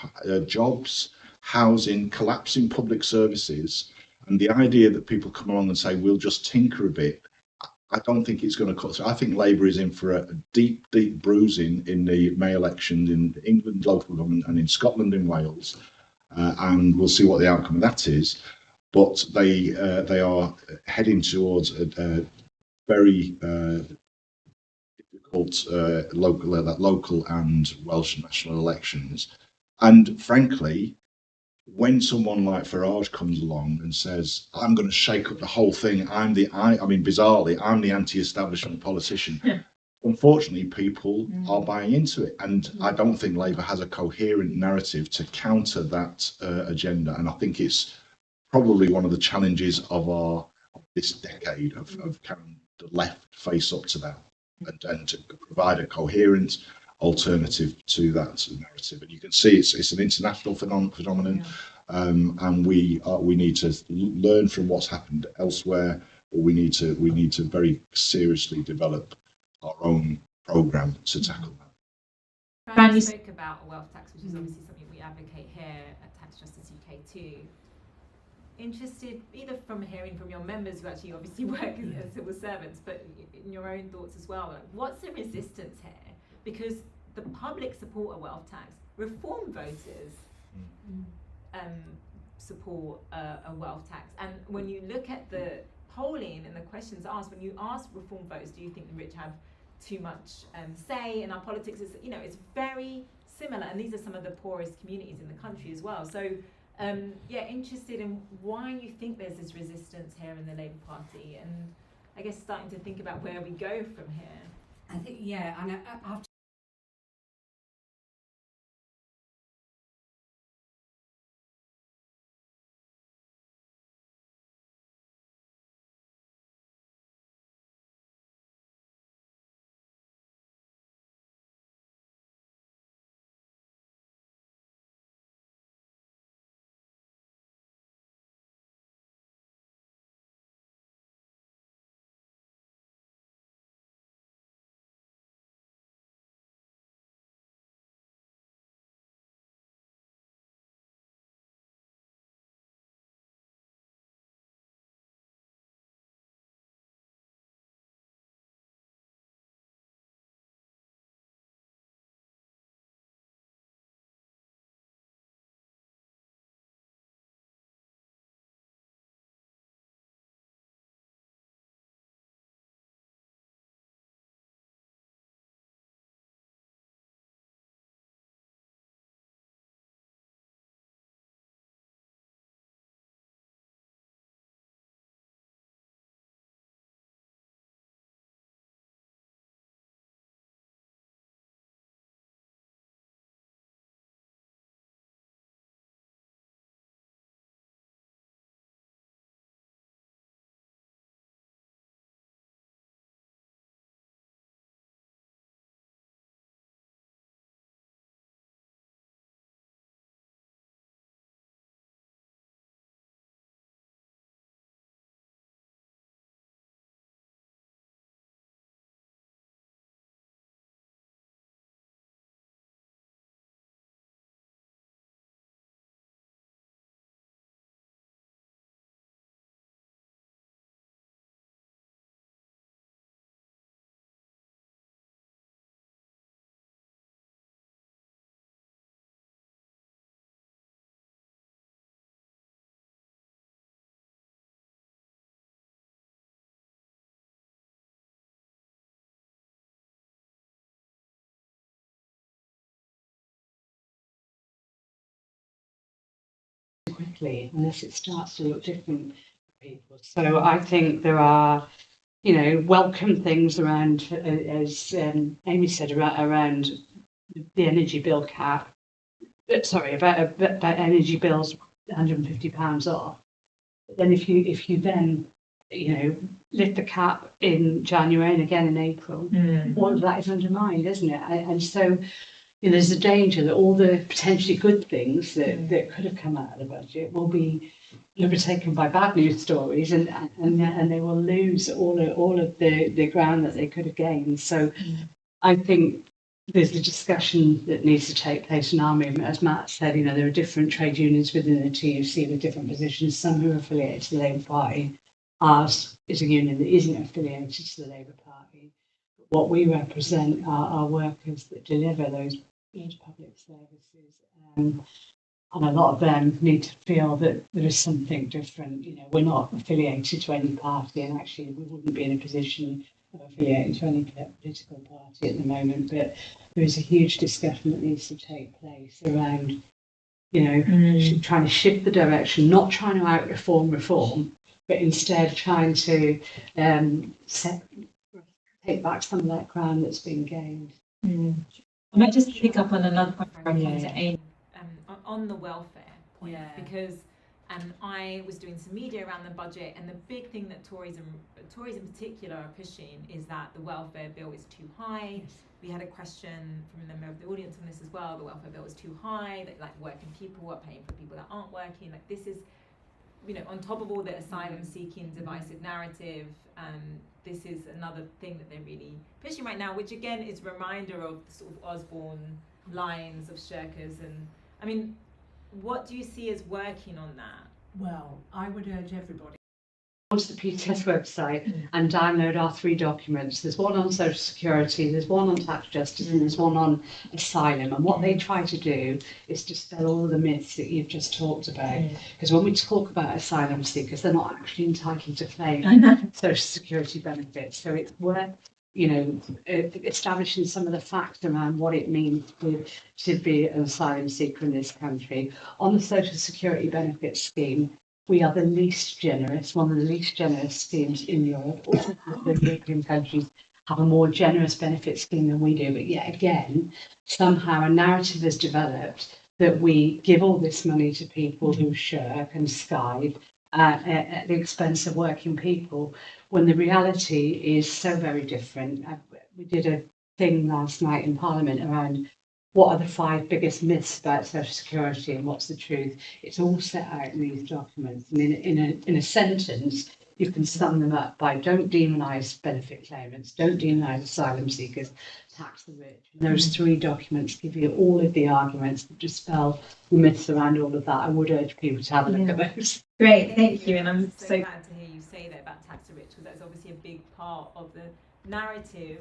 Speaker 6: jobs, housing, collapsing public services. And the idea that people come along and say, we'll just tinker a bit, I don't think it's going to cut through. I think Labour is in for a deep, deep bruising in the May elections in England local government and in Scotland and Wales, and we'll see what the outcome of that is. But they are heading towards a very difficult local and Welsh national elections. And frankly, when someone like Farage comes along and says, I'm going to shake up the whole thing, I mean, bizarrely, I'm the anti-establishment politician. Yeah. Unfortunately, people are buying into it. And I don't think Labour has a coherent narrative to counter that agenda. And I think it's probably one of the challenges of this decade of can the left face up to that and to provide a coherent alternative to that narrative. And you can see it's an international phenomenon, and we need to learn from what's happened elsewhere, or we need to very seriously develop our own programme to tackle that.
Speaker 2: Fran, you spoke about a wealth tax, which is obviously something we advocate here at Tax Justice UK too. Interested either from hearing from your members who actually obviously work as civil servants, but in your own thoughts as well, like, what's the resistance here? Because the public support a wealth tax, reform voters support a wealth tax. And when you look at the polling and the questions asked, when you ask reform voters, do you think the rich have too much say in our politics? It's very similar, and these are some of the poorest communities in the country as well. So interested in why you think there's this resistance here in the Labour Party, and I guess starting to think about where we go from here.
Speaker 8: I think, and I have to
Speaker 5: quickly unless it starts to look different for people. So I think there are, welcome things around, as Amy said, around the energy bill cap. Sorry, about energy bills, £150 off. But then if you then lift the cap in January and again in April, all of that is undermined, isn't it? And so, there's a danger that all the potentially good things that could have come out of the budget will be overtaken by bad news stories, and they will lose all of the ground that they could have gained. So I think there's a discussion that needs to take place in our movement. As Matt said, there are different trade unions within the TUC with different positions, some who are affiliated to the Labour Party. Ours is a union that isn't affiliated to the Labour Party. What we represent are workers that deliver those public services. And a lot of them need to feel that there is something different. We're not affiliated to any party, and actually we wouldn't be in a position of affiliating to any political party at the moment. But there is a huge discussion that needs to take place around, trying to shift the direction, not trying to out-reform, but instead trying to take back some of that ground that's been gained.
Speaker 1: I might just pick up on another point
Speaker 2: on the welfare point, because I was doing some media around the budget, and the big thing that Tories in particular are pushing is that the welfare bill is too high. We had a question from a member of the audience on this as well. The welfare bill is too high, that like working people are paying for people that aren't working. Like this is, on top of all the asylum seeking divisive narrative, this is another thing that they're really pushing right now, which again is a reminder of the sort of Osborne lines of shirkers. And what do you see as working on that?
Speaker 8: Well, I would urge everybody
Speaker 5: Go to the PTS website and download our 3 documents. There's one on social security, there's one on tax justice, and there's one on asylum. And what they try to do is dispel all of the myths that you've just talked about. Because when we talk about asylum seekers, they're not actually entitled to claim social security benefits. So it's worth establishing some of the facts around what it means to be an asylum seeker in this country. On the social security benefits scheme, we are the least generous, one of the least generous schemes in Europe. All the European countries have a more generous benefit scheme than we do. But yet again, somehow a narrative has developed that we give all this money to people who shirk and skive at the expense of working people, when the reality is so very different. We did a thing last night in Parliament around what are the 5 biggest myths about social security and what's the truth. It's all set out in these documents. And in a sentence, you can sum them up by don't demonise benefit claimants, don't demonise asylum seekers, tax the rich. And those 3 documents give you all of the arguments that dispel the myths around all of that. I would urge people to have a look at those.
Speaker 1: Great, thank you. And I'm
Speaker 2: so glad to hear you say that about tax the rich, because that's obviously a big part of the narrative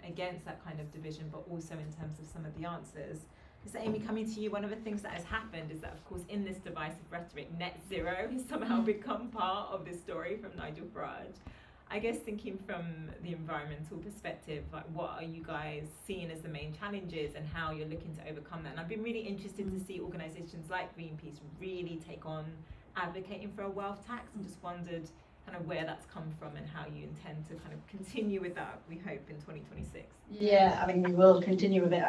Speaker 2: against that kind of division, but also in terms of some of the answers. So Amy, coming to you, one of the things that has happened is that, of course, in this divisive rhetoric, net zero has somehow become part of this story from Nigel Farage. I guess thinking from the environmental perspective, like what are you guys seeing as the main challenges and how you're looking to overcome that? And I've been really interested to see organisations like Greenpeace really take on advocating for a wealth tax, and just wondered kind of where that's come from and how you intend to kind of continue with that, we hope, in 2026.
Speaker 7: Yeah, I mean, we will continue with it.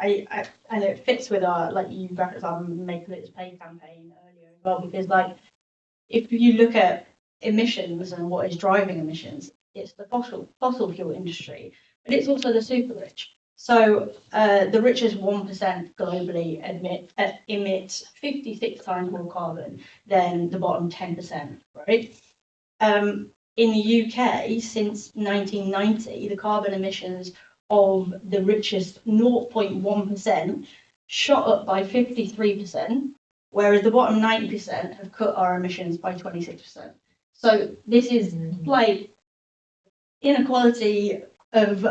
Speaker 7: And it fits with our, like you referenced our Make Politics Pay campaign earlier as well, because like, if you look at emissions and what is driving emissions, it's the fossil fuel industry, but it's also the super rich. So the richest 1% globally emit 56 times more carbon than the bottom 10%, right? In the UK, since 1990, the carbon emissions of the richest 0.1% shot up by 53%, whereas the bottom 90% have cut our emissions by 26%. So this is like inequality of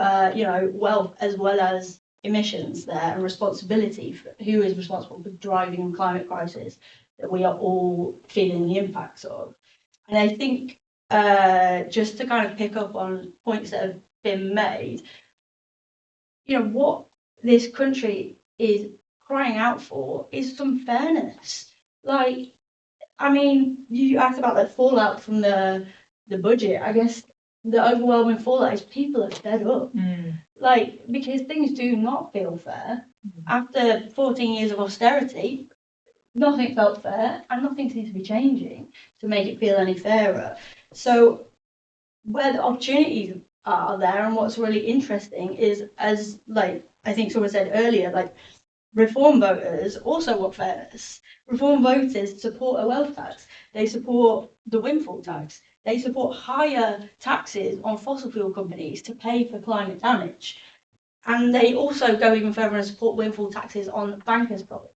Speaker 7: wealth as well as emissions there, and responsibility for who is responsible for driving the climate crisis that we are all feeling the impacts of. And I think just to kind of pick up on points that have been made, what this country is crying out for is some fairness. Like, I mean, you asked about the fallout from the budget. I guess the overwhelming fallout is people are fed up. Like, because things do not feel fair. After 14 years of austerity, nothing felt fair, and nothing seems to be changing to make it feel any fairer. So where the opportunities are there, and what's really interesting is, as like I think someone said earlier, like Reform voters also want fairness. Reform voters support a wealth tax. They support the windfall tax. They support higher taxes on fossil fuel companies to pay for climate damage. And they also go even further and support windfall taxes on bankers' profits.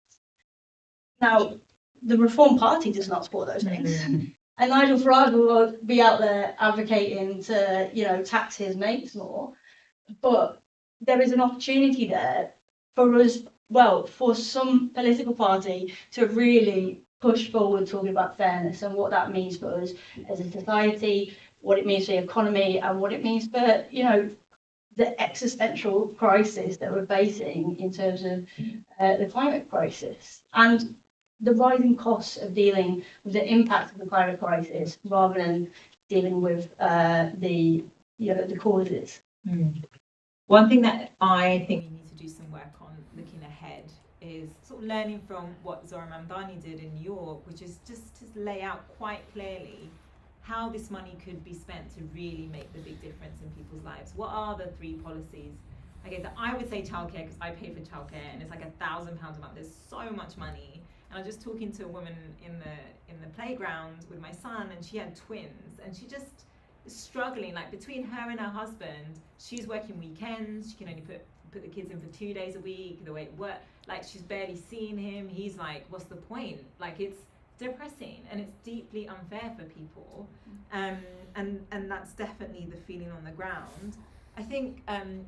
Speaker 7: Now, the Reform Party does not support those things. And Nigel Farage will be out there advocating to, tax his mates more. But there is an opportunity there for us, for some political party to really push forward talking about fairness and what that means for us as a society, what it means for the economy, and what it means for, the existential crisis that we're facing in terms of the climate crisis and the rising costs of dealing with the impact of the climate crisis rather than dealing with the causes.
Speaker 2: One thing that I think we need to do some work on looking ahead is sort of learning from what Zohra Mamdani did in New York, which is just to lay out quite clearly how this money could be spent to really make the big difference in people's lives. What are the 3 policies? Okay, so I would say childcare, because I pay for childcare and it's like £1,000 a month. There's so much money. And I was just talking to a woman in the playground with my son, and she had twins, and she just is struggling, like between her and her husband, she's working weekends, she can only put the kids in for 2 days a week, the way it works, like she's barely seeing him. He's like, what's the point? Like, it's depressing and it's deeply unfair for people, and that's definitely the feeling on the ground. I think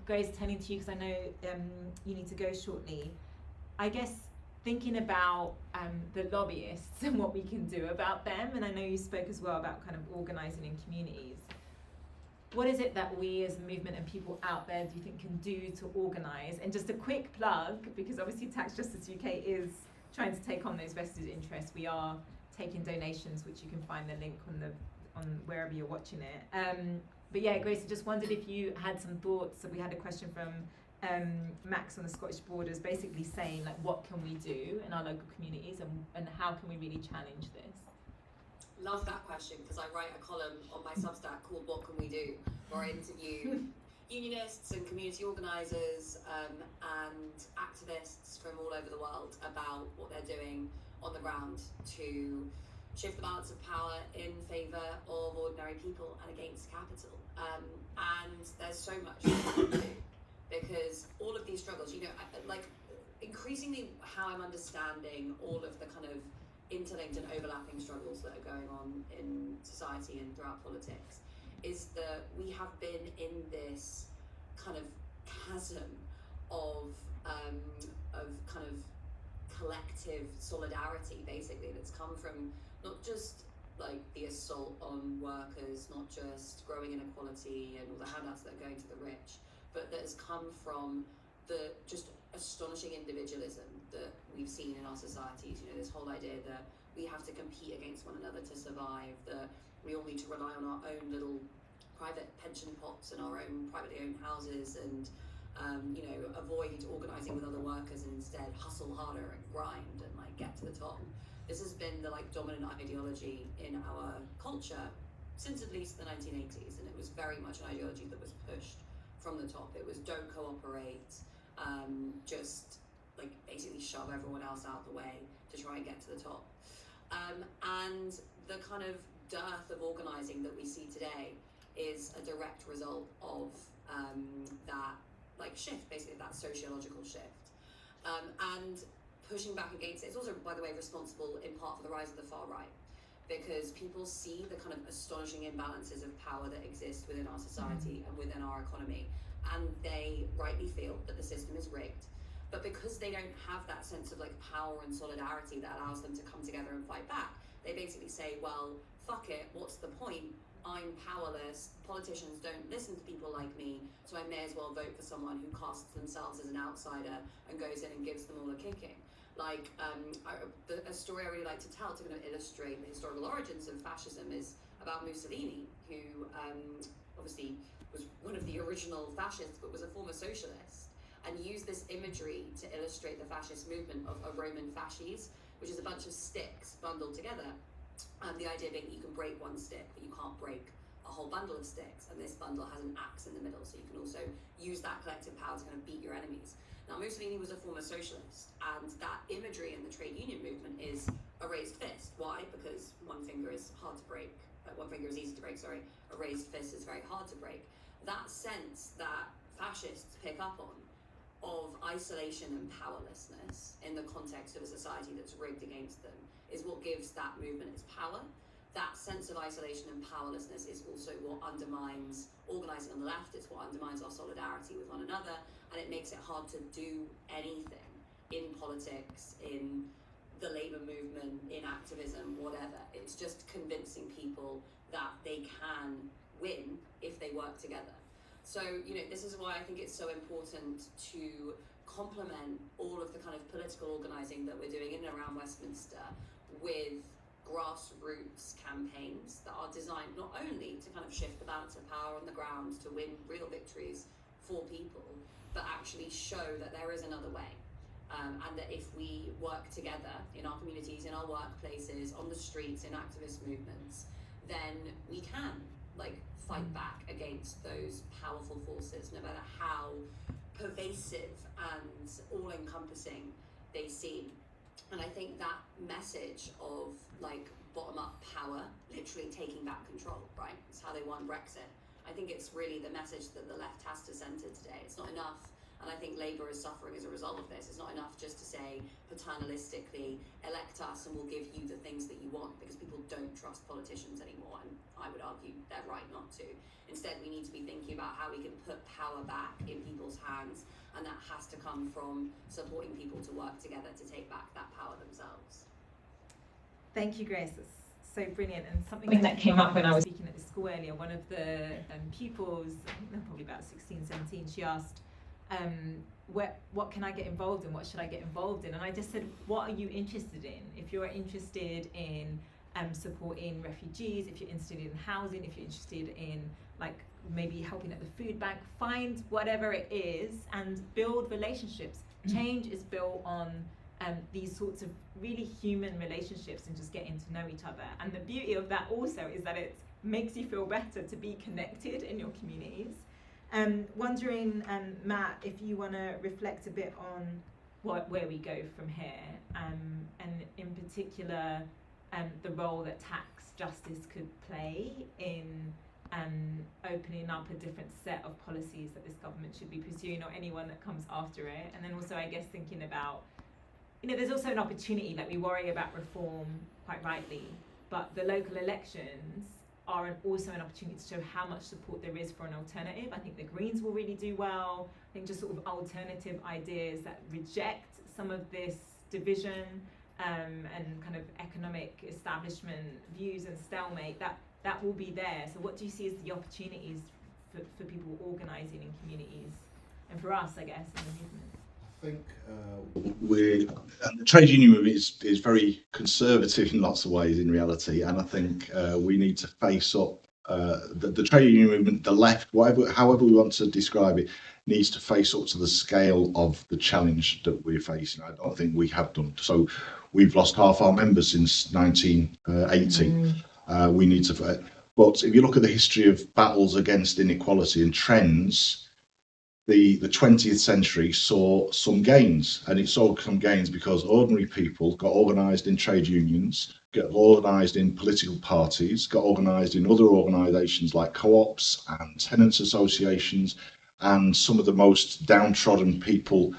Speaker 2: Grace, turning to you because I know you need to go shortly. I guess thinking about the lobbyists and what we can do about them, and I know you spoke as well about kind of organising in communities. What is it that we as a movement and people out there do you think can do to organise? And just a quick plug, because obviously Tax Justice UK is trying to take on those vested interests. We are taking donations, which you can find the link on wherever you're watching it. But yeah, Grace, I just wondered if you had some thoughts. So we had a question from Max on the Scottish Borders, basically saying like, what can we do in our local communities, and how can we really challenge this?
Speaker 3: Love that question, because I write a column on my Substack called What Can We Do, where I interview unionists and community organisers and activists from all over the world about what they're doing on the ground to shift the balance of power in favour of ordinary people and against capital. And there's so much to do, because all of these struggles, like increasingly how I'm understanding all of the kind of interlinked and overlapping struggles that are going on in society and throughout politics is that we have been in this kind of chasm of kind of collective solidarity, basically, that's come from not just like the assault on workers, not just growing inequality and all the handouts that are going to the rich, but that has come from the just astonishing individualism that we've seen in our societies. This whole idea that we have to compete against one another to survive, that we all need to rely on our own little private pension pots and our own privately owned houses, and avoid organising with other workers and instead hustle harder and grind and like get to the top. This has been the like dominant ideology in our culture since at least the 1980s, and it was very much an ideology that was pushed from the top. It was don't cooperate, just like basically shove everyone else out the way to try and get to the top. And the kind of dearth of organising that we see today is a direct result of that like shift, basically that sociological shift. And pushing back against it is also, by the way, responsible in part for the rise of the far right, because people see the kind of astonishing imbalances of power that exist within our society and within our economy, and they rightly feel that the system is rigged. But because they don't have that sense of like power and solidarity that allows them to come together and fight back, they basically say, well, fuck it, what's the point? I'm powerless, politicians don't listen to people like me, so I may as well vote for someone who casts themselves as an outsider and goes in and gives them all a kicking. Like, a story I really like to tell to kind of illustrate the historical origins of fascism is about Mussolini, who obviously was one of the original fascists, but was a former socialist, and used this imagery to illustrate the fascist movement of a Roman fasces, which is a bunch of sticks bundled together. And the idea being that you can break one stick, but you can't break a whole bundle of sticks. And this bundle has an axe in the middle, so you can also use that collective power to kind of beat your enemies. Now, Mussolini was a former socialist, and that imagery in the trade union movement is a raised fist. Why? Because one finger is hard to break, one finger is easy to break, sorry, a raised fist is very hard to break. That sense that fascists pick up on of isolation and powerlessness in the context of a society that's rigged against them is what gives that movement its power. That sense of isolation and powerlessness is also what undermines organising on the left, it's what undermines our solidarity with one another, and it makes it hard to do anything in politics, in the labour movement, in activism, whatever. It's just convincing people that they can win if they work together. So, you know, this is why I think it's so important to complement all of the kind of political organising that we're doing in and around Westminster with grassroots campaigns that are designed not only to kind of shift the balance of power on the ground to win real victories for people, but actually show that there is another way. And that if we work together in our communities, in our workplaces, on the streets, in activist movements, then we can fight back against those powerful forces, no matter how pervasive and all-encompassing they seem. And I think that message of bottom-up power, literally taking back control, right? It's how they won Brexit. I think it's really the message that the left has to centre today. It's not enough, and I think Labour is suffering as a result of this. It's not enough just to say paternalistically, elect us and we'll give you the things that you want, because people don't trust politicians anymore, and I would argue they're right not to. Instead, we need to be thinking about how we can put power back in people's hands, and that has to come from supporting people to work together to take back that power themselves.
Speaker 2: Thank you, Grace. That's so brilliant. And something that came up when I was speaking at the school earlier, one of the pupils, I think they're probably about 16, 17, she asked, what can I get involved in? What should I get involved in? And I just said, what are you interested in? If you're interested in supporting refugees, if you're interested in housing, if you're interested in maybe helping at the food bank, find whatever it is and build relationships. Change is built on these sorts of really human relationships and just getting to know each other. And the beauty of that also is that it makes you feel better to be connected in your communities. Wondering, Matt, if you want to reflect a bit on where we go from here, and in particular the role that tax justice could play in opening up a different set of policies that this government should be pursuing, or anyone that comes after it. And then also, I guess, thinking about, there's also an opportunity, we worry about reform quite rightly, but the local elections are also an opportunity to show how much support there is for an alternative. I think the Greens will really do well. I think just sort of alternative ideas that reject some of this division and kind of economic establishment views and stalemate, that will be there. So what do you see as the opportunities for people organising in communities, and for us, I guess, in the movement?
Speaker 6: I think the trade union movement is very conservative in lots of ways in reality, and I think we need to face up. The trade union movement, the left, however we want to describe it, needs to face up to the scale of the challenge that we're facing. I don't think we have done. So we've lost half our members since 1980. We need to, but if you look at the history of battles against inequality and trends, the 20th century saw some gains, and it saw some gains because ordinary people got organised in trade unions, got organised in political parties, got organised in other organisations like co-ops and tenants associations, and some of the most downtrodden people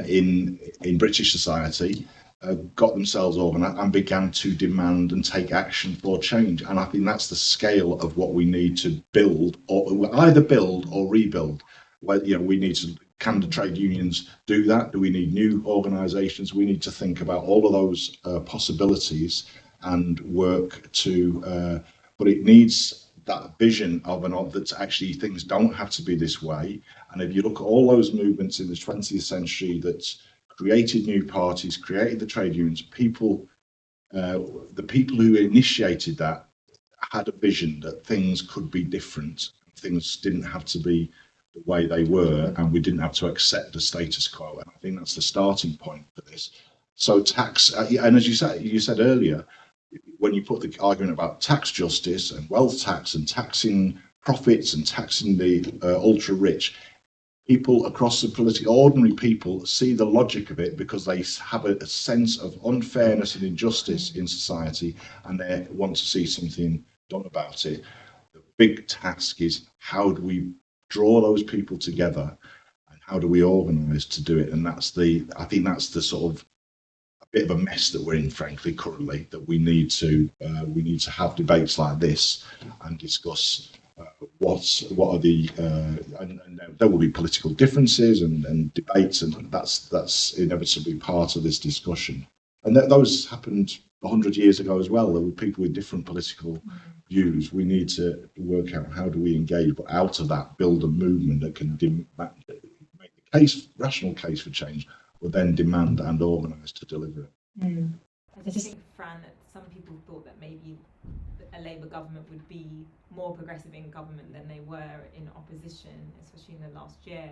Speaker 6: in British society got themselves organised and began to demand and take action for change. And I think that's the scale of what we need to build, or either build or rebuild. We need to, can the trade unions do that? Do we need new organisations? We need to think about all of those possibilities and work to, but it needs that vision of that actually things don't have to be this way. And if you look at all those movements in the 20th century that created new parties, created the trade unions, the people who initiated that had a vision that things could be different. Things didn't have to be the way they were, and we didn't have to accept the status quo. And I think that's the starting point for this. So tax, and as you said earlier, when you put the argument about tax justice and wealth tax and taxing profits and taxing the ultra rich, people across the political, ordinary people see the logic of it because they have a sense of unfairness and injustice in society, and they want to see something done about it. The big task is, how do we draw those people together, and how do we organise to do it? And I think that's the sort of a bit of a mess that we're in, frankly, currently. That we need to have debates like this and discuss what are the and there will be political differences and debates, and that's inevitably part of this discussion. And those happened 100 years ago as well. There were people with different political views. We need to work out, how do we engage, but out of that build a movement that can make the case, rational case for change, but then demand and organise to deliver it.
Speaker 2: I just think, Fran, that some people thought that maybe a Labour government would be more progressive in government than they were in opposition, especially in the last year.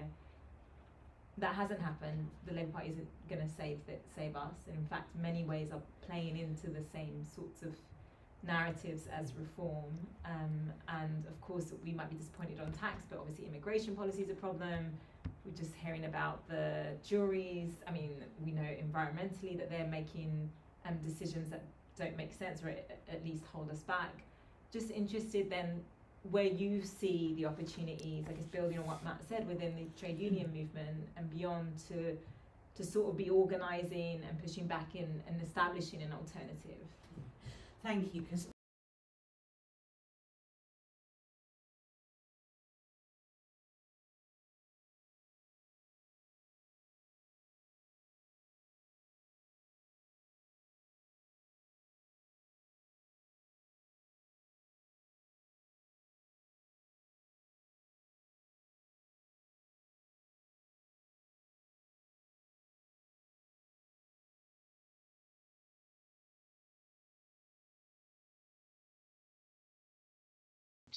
Speaker 2: That hasn't happened. The Labour Party isn't going to save us. In fact, many ways are playing into the same sorts of narratives as reform. And of course, we might be disappointed on tax, but obviously immigration policy is a problem. We're just hearing about the juries. I mean, we know environmentally that they're making decisions that don't make sense, or at least hold us back. Just interested then where you see the opportunities, I guess building on what Matt said, within the trade union movement and beyond, to sort of be organising and pushing back and establishing an alternative.
Speaker 8: Thank you. Because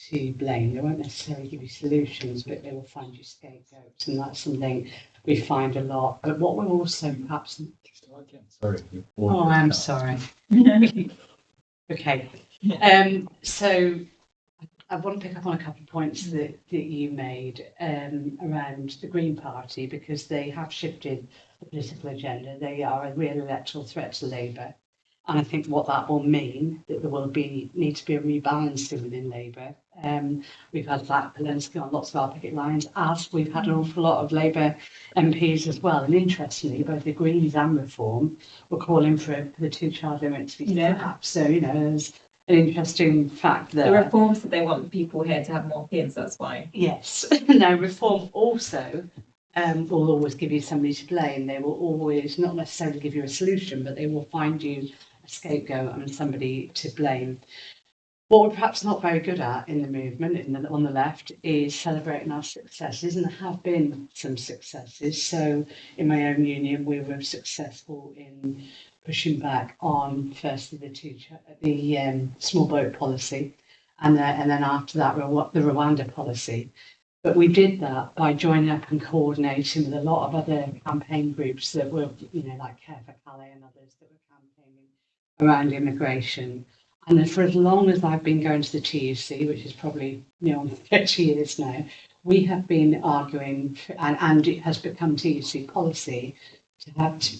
Speaker 5: to blame. They won't necessarily give you solutions, but they will find you scapegoats, and that's something we find a lot. But what we're also perhaps...
Speaker 6: Sorry.
Speaker 5: Oh, I'm sorry. Okay. So I want to pick up on a couple of points that you made around the Green Party, because they have shifted the political agenda. They are a real electoral threat to Labour. And I think what that will mean, that there will need to be a rebalancing within Labour. We've had that Zelensky on lots of our picket lines, as we've had an awful lot of Labour MPs as well. And interestingly, both the Greens and Reform were calling for the 2-child limit to be scrapped. So, there's an interesting fact there.
Speaker 1: The Reform said they want people here to have more kids, that's why.
Speaker 5: Yes. Now, Reform also will always give you somebody to blame. They will always not necessarily give you a solution, but they will find you a scapegoat and somebody to blame. What we're perhaps not very good at in the movement on the left is celebrating our successes, and there have been some successes. So in my own union, we were successful in pushing back on firstly the small boat policy, and then after that the Rwanda policy. But we did that by joining up and coordinating with a lot of other campaign groups that were, like Care for Calais and others that were campaigning around immigration. And then for as long as I've been going to the TUC, which is probably on 30 years now, we have been arguing, and it has become TUC policy, to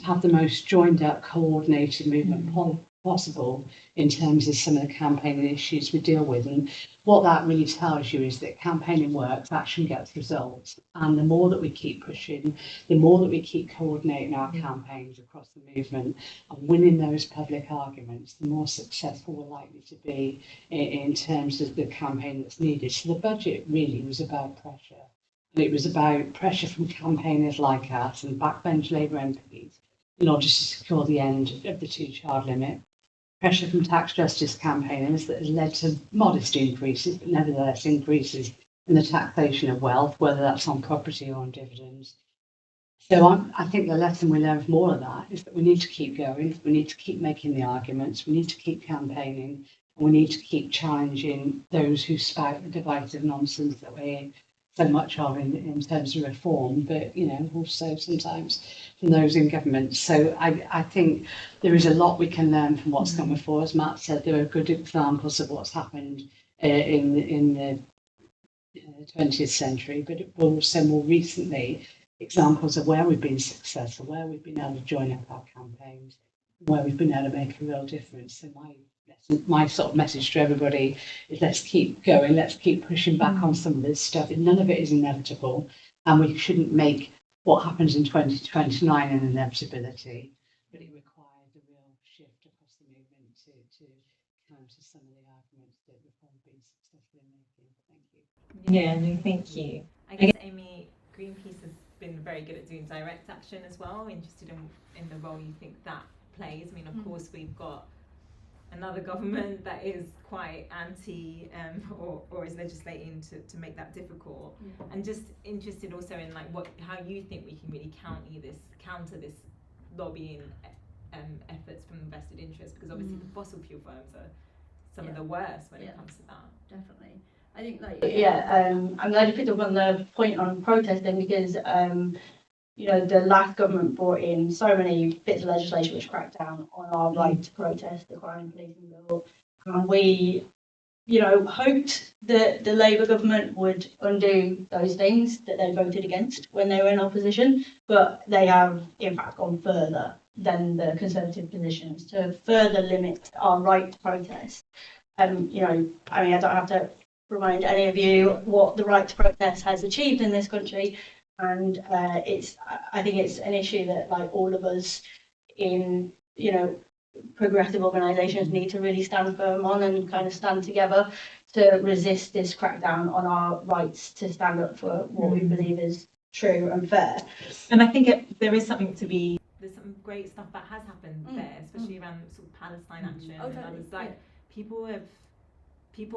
Speaker 5: have the most joined up, coordinated movement possible in terms of some of the campaigning issues we deal with. And what that really tells you is that campaigning works, action gets results. And the more that we keep pushing, the more that we keep coordinating our campaigns across the movement and winning those public arguments, the more successful we're likely to be in terms of the campaign that's needed. So the budget really was about pressure. And it was about pressure from campaigners like us and backbench Labour MPs in order to secure the end of the 2-child limit. Pressure from tax justice campaigners that has led to modest increases, but nevertheless increases in the taxation of wealth, whether that's on property or on dividends. So I think the lesson we learn from all of that is that we need to keep going, we need to keep making the arguments, we need to keep campaigning, and we need to keep challenging those who spout the divisive nonsense that we're so much of in terms of reform, but also sometimes from those in government. So I think there is a lot we can learn from what's gone before. As Matt said, there are good examples of what's happened in the 20th century, but also more recently examples of where we've been successful, where we've been able to join up our campaigns, where we've been able to make a real difference. So my sort of message to everybody is let's keep going, let's keep pushing back on some of this stuff. None of it is inevitable, and we shouldn't make what happens in 2029 an inevitability, but it requires a real shift across the movement to counter some of the arguments that reform have been successful in making. Thank you.
Speaker 1: Yeah, no, thank you.
Speaker 2: I guess, Amy, Greenpeace has been very good at doing direct action as well. Interested in the role you think that plays. I mean, of course, we've got another government that is quite anti or is legislating to make that difficult. And just interested also in like how you think we can really counter this lobbying efforts from vested interests, because obviously the fossil fuel firms are some of the worst when it comes to that.
Speaker 7: Definitely. I think I'm glad you picked up on the point on protesting, because the last government brought in so many bits of legislation which cracked down on our right to protest, the crime policing bill, and we hoped that the Labour government would undo those things that they voted against when they were in opposition, but they have in fact gone further than the Conservative positions to further limit our right to protest. I don't have to remind any of you what the right to protest has achieved in this country, and I think it's an issue that like all of us in progressive organisations need to really stand firm on and kind of stand together to resist this crackdown on our rights to stand up for what we believe is true and fair.
Speaker 2: And I think there's some great stuff that has happened there, especially around sort of Palestine action and others. Like people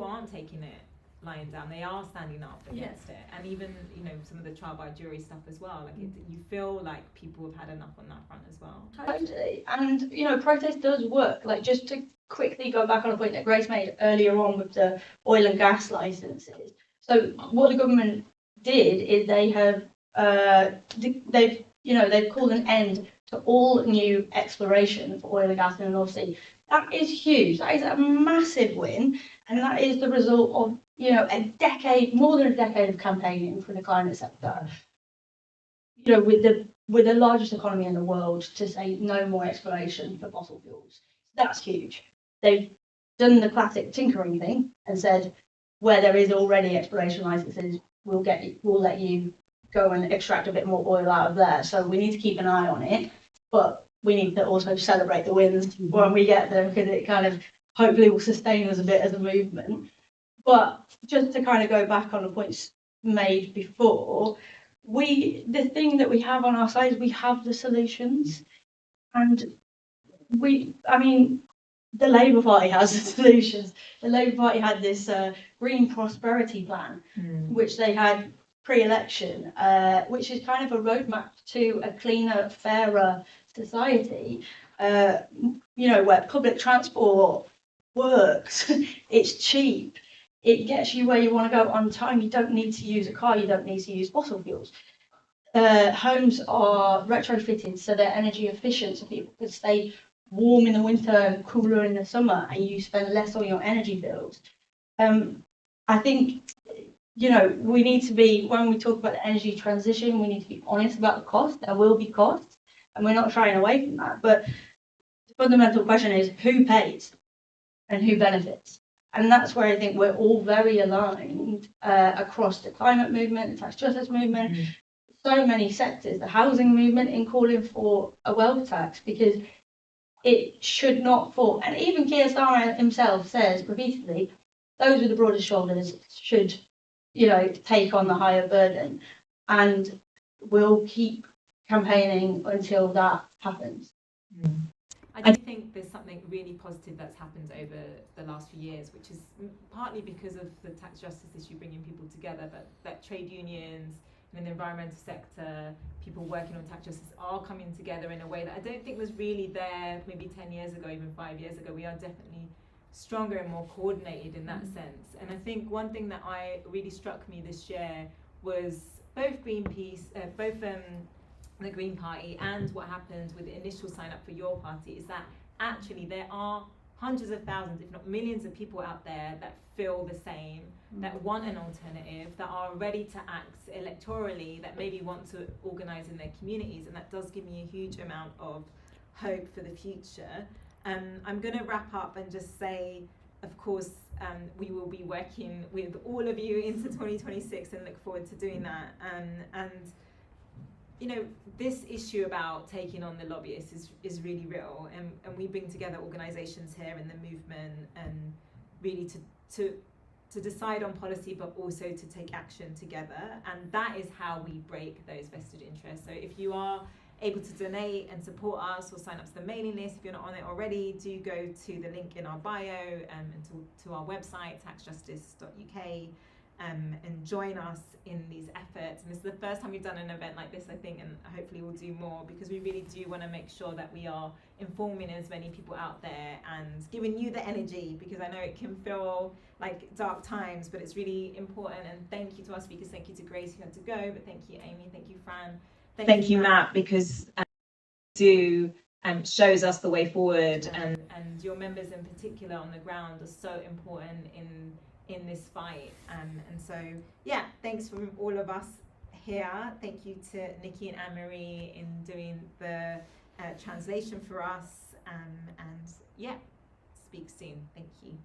Speaker 2: aren't taking it lying down, they are standing up against it, and even some of the trial by jury stuff as well. Like you feel like people have had enough on that front as well.
Speaker 7: Totally. And protest does work. Like, just to quickly go back on a point that Grace made earlier on with the oil and gas licenses. So what the government did is they've called an end to all new exploration for oil and gas in the North Sea. That is huge. That is a massive win, and that is the result of more than a decade of campaigning for the climate sector. With the largest economy in the world to say no more exploration for fossil fuels. That's huge. They've done the classic tinkering thing and said, where there is already exploration licenses, we'll let you go and extract a bit more oil out of there. So we need to keep an eye on it, but we need to also celebrate the wins when we get them, because it kind of hopefully will sustain us a bit as a movement. But just to kind of go back on the points made before, the thing that we have on our side is we have the solutions, and the Labour Party has the solutions. The Labour Party had this Green Prosperity Plan, which they had pre-election, which is kind of a roadmap to a cleaner, fairer society, where public transport works, it's cheap, it gets you where you want to go on time, you don't need to use a car, you don't need to use fossil fuels. Homes are retrofitted so they're energy efficient, so people can stay warm in the winter and cooler in the summer, and you spend less on your energy bills. I think we need to be, when we talk about the energy transition, we need to be honest about the cost. There will be costs, and we're not shying away from that. But the fundamental question is who pays and who benefits. And that's where I think we're all very aligned across the climate movement, the tax justice movement, so many sectors, the housing movement, in calling for a wealth tax, because it should not fall. And even Keir Starmer himself says repeatedly, those with the broadest shoulders should take on the higher burden, and we'll keep campaigning until that happens.
Speaker 2: I do think there's something really positive that's happened over the last few years, which is partly because of the tax justice issue bringing people together, but that trade unions and in the environmental sector, people working on tax justice are coming together in a way that I don't think was really there maybe 10 years ago, even 5 years ago. We are definitely stronger and more coordinated in that sense. And I think one thing that really struck me this year was both Greenpeace, the Green Party, and what happened with the initial sign up for your party is that actually there are hundreds of thousands, if not millions of people out there that feel the same, that want an alternative, that are ready to act electorally, that maybe want to organise in their communities, and that does give me a huge amount of hope for the future. I'm going to wrap up and just say, of course, we will be working with all of you into 2026 and look forward to doing that. And you know, this issue about taking on the lobbyists is really real, and we bring together organisations here in the movement and really to decide on policy, but also to take action together, and that is how we break those vested interests. So if you are able to donate and support us or sign up to the mailing list, if you're not on it already, do go to the link in our bio and to our website, taxjustice.uk, and join us in these efforts. And this is the first time we've done an event like this, I think, and hopefully we'll do more, because we really do want to make sure that we are informing as many people out there and giving you the energy, because I know it can feel like dark times, but it's really important. And thank you to our speakers, thank you to Grace who had to go, but thank you Amy, thank you Fran, thank you Matt, because shows us the way forward, and your members in particular on the ground are so important in this fight, and so yeah, thanks from all of us here. Thank you to Nikki and Anne-Marie in doing the translation for us, and yeah, speak soon. Thank you.